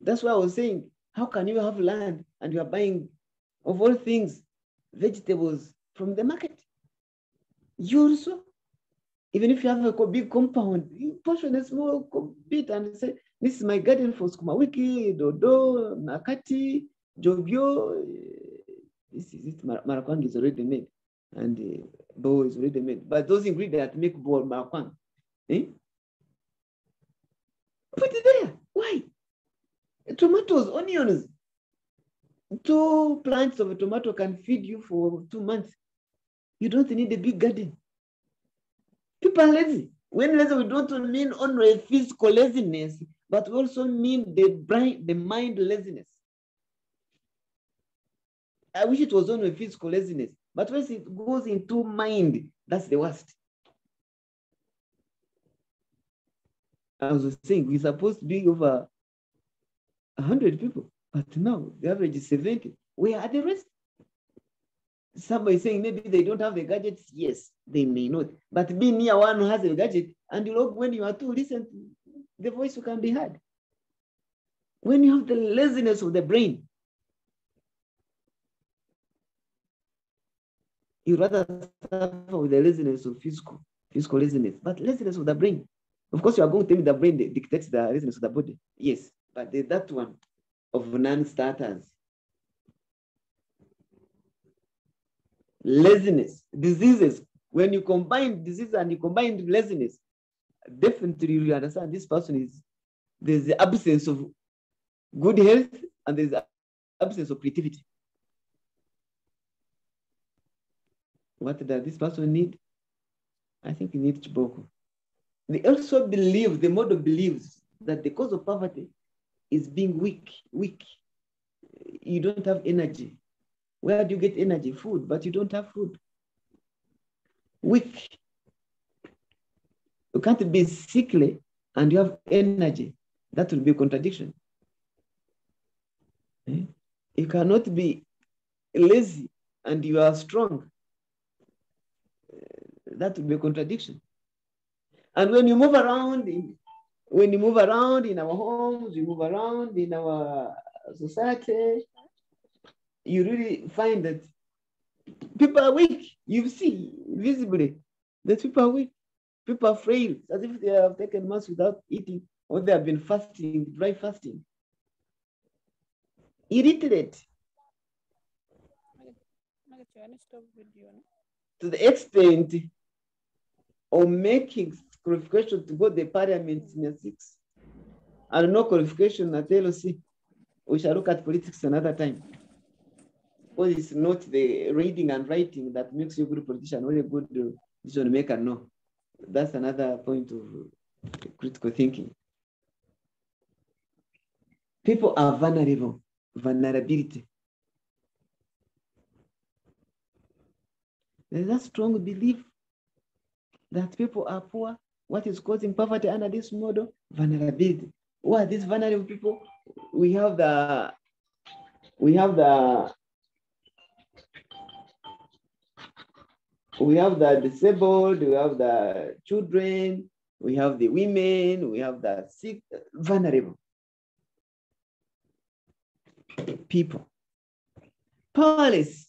[SPEAKER 3] That's why I was saying, how can you have land and you are buying, of all things, vegetables from the market? You also, even if you have a big compound, you portion a small bit and say, this is my garden for sukuma wiki, dodo, nakati, Jobio, this is it. Marakwang is already made, and bo is already made. But those ingredients that make bo marakwang, put it there. Why? Tomatoes, onions. 2 plants of a tomato can feed you for 2 months. You don't need a big garden. People are lazy. When lazy, we don't mean only physical laziness, but we also mean the mind laziness. I wish it was only physical laziness, but once it goes into mind, that's the worst. I was saying we're supposed to be over 100 people, but now the average is 70. Where are the rest? Somebody saying maybe they don't have the gadgets. Yes, they may not. But be near one who has a gadget, and when you are to listen, the voice can be heard. When you have the laziness of the brain, you rather suffer with the laziness of physical laziness, but laziness of the brain. Of course, you are going to tell me the brain dictates the laziness of the body. Yes, but that one of non-starters. Laziness, diseases. When you combine disease and you combine laziness, definitely you understand this person there's the absence of good health and there's the absence of creativity. What does this person need? I think he needs Chiboko. They also believe, the model believes that the cause of poverty is being weak. You don't have energy. Where do you get energy? Food, but you don't have food. Weak. You can't be sickly and you have energy. That will be a contradiction. You cannot be lazy and you are strong. That will be a contradiction. And when you move around in our homes, you move around in our society, you really find that people are weak. You see visibly that people are weak. People are frail, as if they have taken months without eating, or they have been fasting, dry fasting. Illiterate. To the extent of making qualification to go to the parliament in 6. And no qualification at LOC. We shall look at politics another time. Because it's not the reading and writing that makes you a good politician or a good decision maker. No. That's another point of critical thinking. People are vulnerable. Vulnerability. There's a strong belief that people are poor. What is causing poverty under this model? Vulnerability. Who are these vulnerable people? We have the disabled, we have the children, we have the women, we have the sick, vulnerable people. Powerless.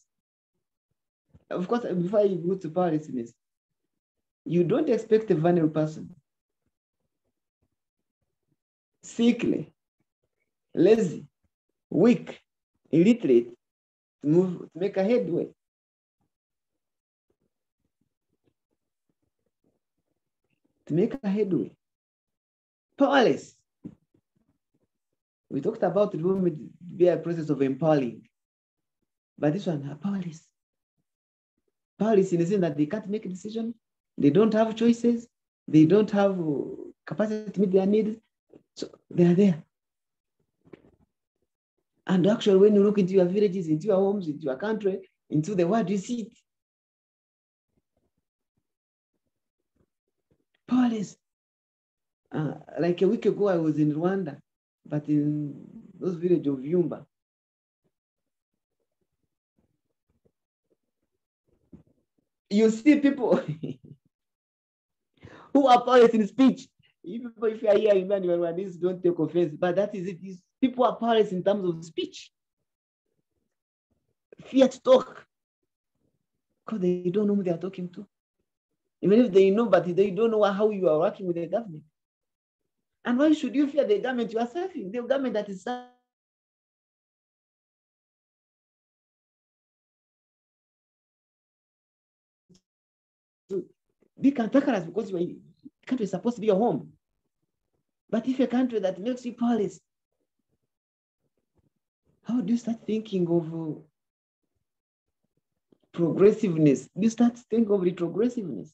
[SPEAKER 3] Of course, before you go to powerlessness, you don't expect a vulnerable person. Sickly, lazy, weak, illiterate, to make a headway. To make a headway. Powerless. We talked about the women be a process of empowering, but this one are powerless. Powerless in the sense that they can't make a decision, they don't have choices, they don't have capacity to meet their needs, so they are there. And actually, when you look into your villages, into your homes, into your country, into the world, you see it. Powerless. Like a week ago, I was in Rwanda, but in those villages of Yumba. You see people who are powerless in speech. If you are here in Rwandese, don't take offense, but that is it. People are powerless in terms of speech. Fear to talk, because they don't know who they are talking to. Even if they know, but they don't know how you are working with the government. And why should you fear the government you are serving? The government that is to be cantankerous because your country is supposed to be your home. But if a country that makes you powerless, how do you start thinking of progressiveness? You start thinking of retrogressiveness.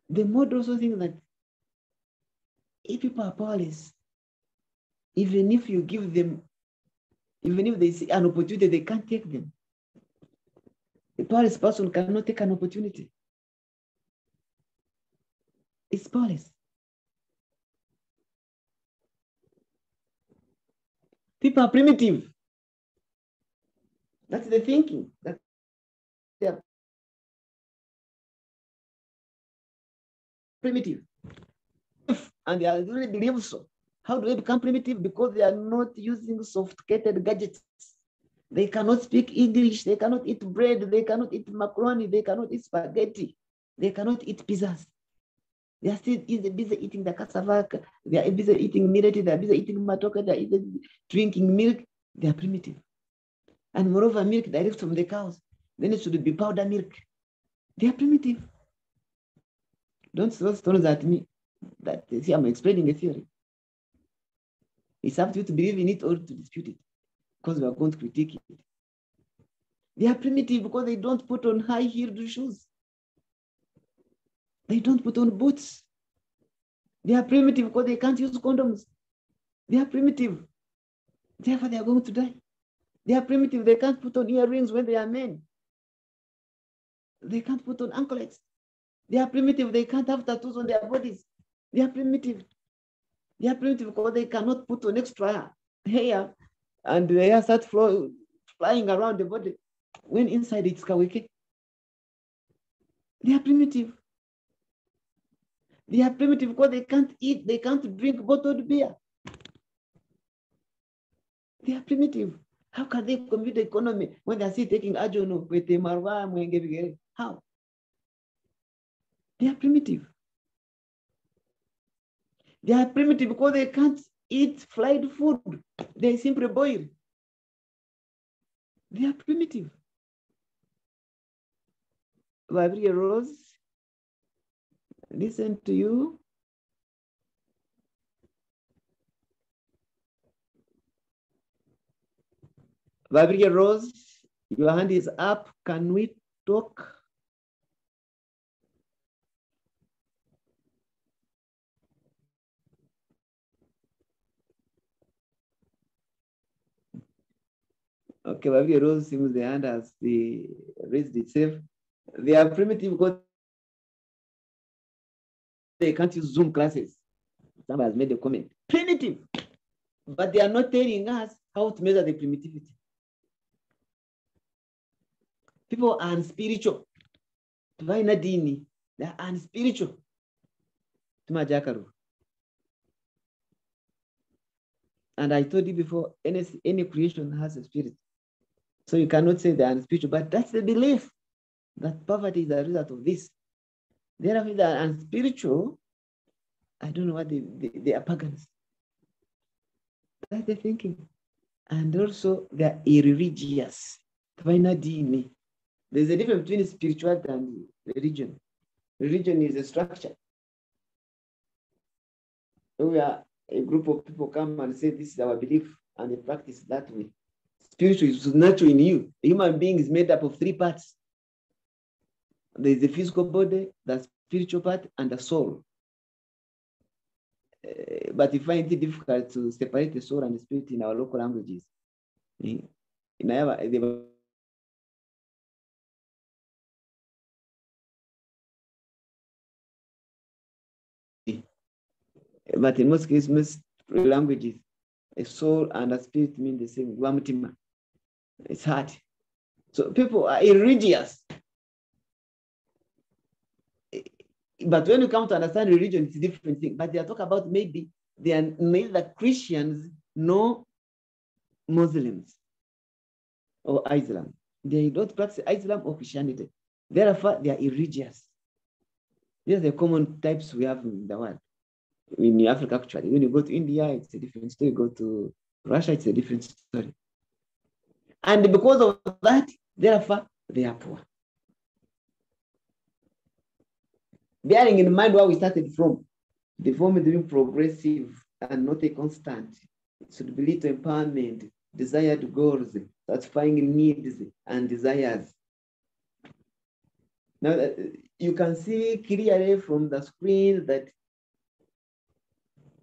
[SPEAKER 3] The model also thinks that if people are powerless, even if you give them, even if they see an opportunity, they can't take them. A powerless person cannot take an opportunity. It's powerless. People are primitive. That's the thinking. That they are primitive. And they really believe so. How do they become primitive? Because they are not using sophisticated gadgets. They cannot speak English. They cannot eat bread. They cannot eat macaroni. They cannot eat spaghetti. They cannot eat pizzas. They are still busy eating the cassava. They are busy eating millet. They are busy eating matoke. They are busy drinking milk. They are primitive. And moreover, milk direct from the cows. Then it should be powder milk. They are primitive. Don't throw stones at me. That see, I'm explaining a theory. It's up to you to believe in it or to dispute it, because we are going to critique it. They are primitive because they don't put on high-heeled shoes. They don't put on boots. They are primitive because they can't use condoms. They are primitive. Therefore, they are going to die. They are primitive. They can't put on earrings when they are men. They can't put on anklets. They are primitive. They can't have tattoos on their bodies. They are primitive. They are primitive because they cannot put on extra hair and the hair starts flying around the body when inside it's kaweke. They are primitive. They are primitive because they can't eat, they can't drink bottled beer. They are primitive. How can they compete the economy when they're still taking ajono with the marwa mwenge? How? They are primitive. They are primitive because they can't eat fried food. They simply boil. They are primitive. Mabirizi Rose, listen to you. Mabirizi Rose, your hand is up. Can we talk? Okay, Mabirizi Rose seems the hand has raised itself. They are primitive because they can't use Zoom classes. Somebody has made a comment. Primitive. But they are not telling us how to measure the primitivity. People are unspiritual. They are unspiritual. And I told you before, any creation has a spirit. So you cannot say they are unspiritual, but that's the belief that poverty is a result of this. Therefore, they are unspiritual. I don't know what they are pagans. That's the thinking. And also, they are irreligious. There's a difference between spirituality and religion. Religion is a structure. We are a group of people come and say, this is our belief, and they practice that way. Spiritual is natural in you. A human being is made up of three parts. There is the physical body, the spiritual part, and the soul. But we find it difficult to separate the soul and the spirit in our local languages. But in most cases, most languages, a soul and a spirit mean the same. It's hard. So people are irreligious. But when you come to understand religion, it's a different thing. But they are talking about maybe they are neither Christians nor Muslims or Islam. They don't practice Islam or Christianity. Therefore, they are irreligious. These are the common types we have in the world. In Africa, actually, when you go to India, it's a different story. You go to Russia, it's a different story. And because of that, Therefore, they are poor. Bearing in mind where we started from, development being progressive and not a constant. It should be lead to empowerment, desired goals, satisfying needs and desires. Now, you can see clearly from the screen that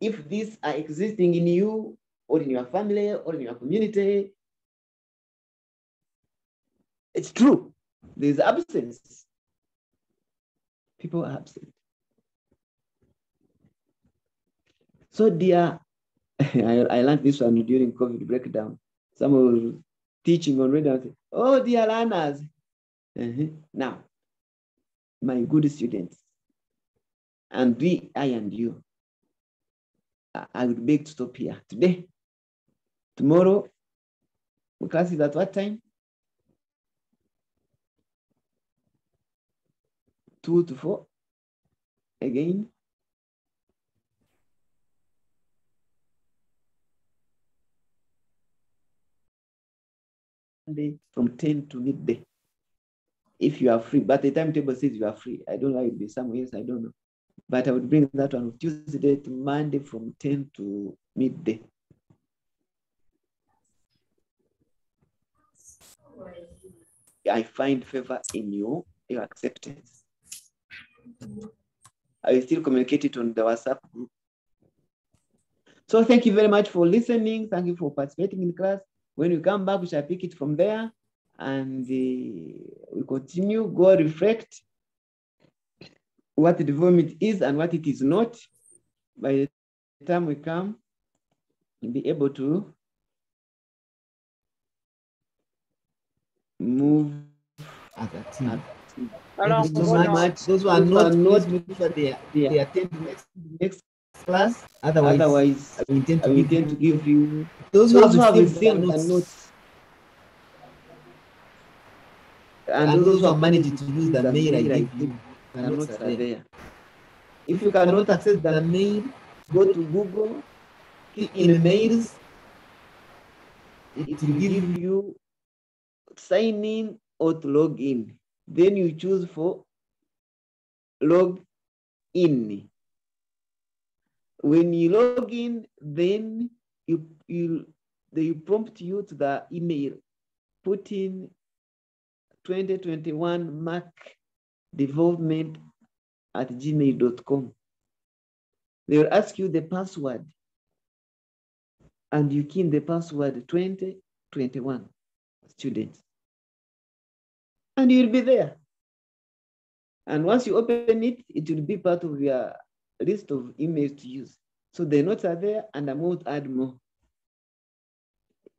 [SPEAKER 3] if these are existing in you or in your family or in your community, it's true. There's absence. People are absent. So dear, I learned this one during COVID breakdown. Someone was teaching on radio. Oh, dear learners. Now, my good students, and I and you, I would beg to stop here today. Tomorrow, we class is at what time? 2 to 4. Again. From 10 to midday. If you are free, but the timetable says you are free. I don't know, it will be somewhere else, I don't know. But I would bring that on Tuesday to Monday from 10 to midday. I find favor in your acceptance. I will still communicate it on the WhatsApp group. So thank you very much for listening. Thank you for participating in class. When we come back, we shall pick it from there and we continue, go reflect what the development is and what it is not. By the time we come, we'll be able to move as a team. Thank you so much. Those who are not, please make sure they attend next class. Otherwise, I intend to give you those who have received the notes. And those who have managed to use the mail I gave you, the notes are there. If you cannot access the mail, go to Google, click in mails. It will give you sign in or to log in. Then you choose for log in. When you log in, then they prompt you to the email. Put in 2021 Mac development at gmail.com. They will ask you the password, and you key in the password 2021 students, and you'll be there. And once you open it, it will be part of your list of emails to use. So the notes are there, and I'm going to add more.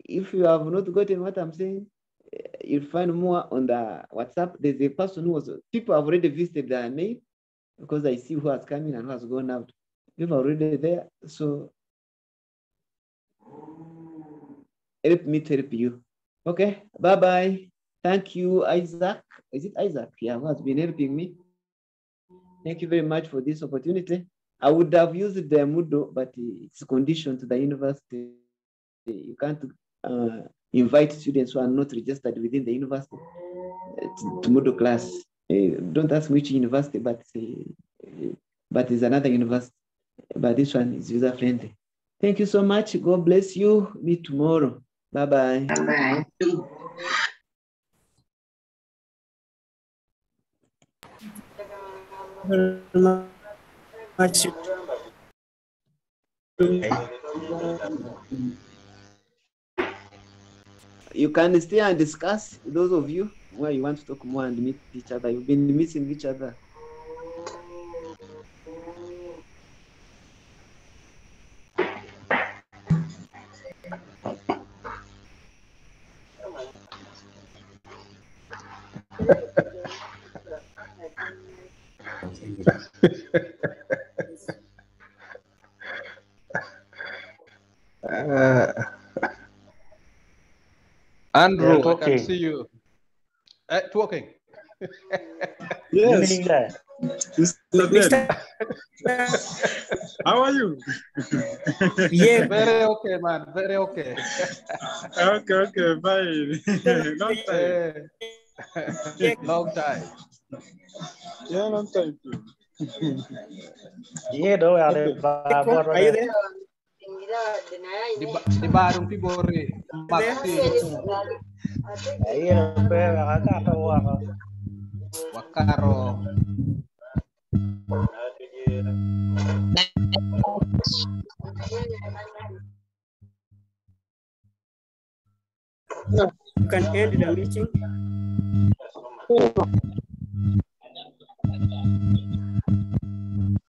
[SPEAKER 3] If you have not gotten what I'm saying, you'll find more on the WhatsApp. There's a person who was, people have already visited their mail because I see who has come in and who has gone out. People are already there. So help me to help you. Okay, bye-bye. Thank you, Isaac. Is it Isaac? Yeah, who has been helping me. Thank you very much for this opportunity. I would have used the Moodle, but it's conditioned to the university. You can't invite students who are not registered within the university to Moodle class. Don't ask which university, but it's another university. But this one is user-friendly. Thank you so much. God bless you. Meet tomorrow. Bye-bye.
[SPEAKER 9] Bye-bye.
[SPEAKER 1] Very much.
[SPEAKER 3] You can stay and discuss, those of you where you want to talk more and meet each other. You've been missing each other.
[SPEAKER 6] Andrew, I
[SPEAKER 1] talking.
[SPEAKER 6] can see you. Talking.
[SPEAKER 2] Yes,
[SPEAKER 9] Ninga.
[SPEAKER 2] Mr. Ben. How are you?
[SPEAKER 1] Yeah.
[SPEAKER 6] Very okay, man. Very okay.
[SPEAKER 2] Okay, fine. Long time.
[SPEAKER 6] Long time.
[SPEAKER 2] Yeah, long time too.
[SPEAKER 9] Yeah, do are the
[SPEAKER 1] Are you there?
[SPEAKER 6] Di Barung Tibori. Maxi.
[SPEAKER 9] Yeah,
[SPEAKER 6] Wakaro.
[SPEAKER 1] You can end the meeting.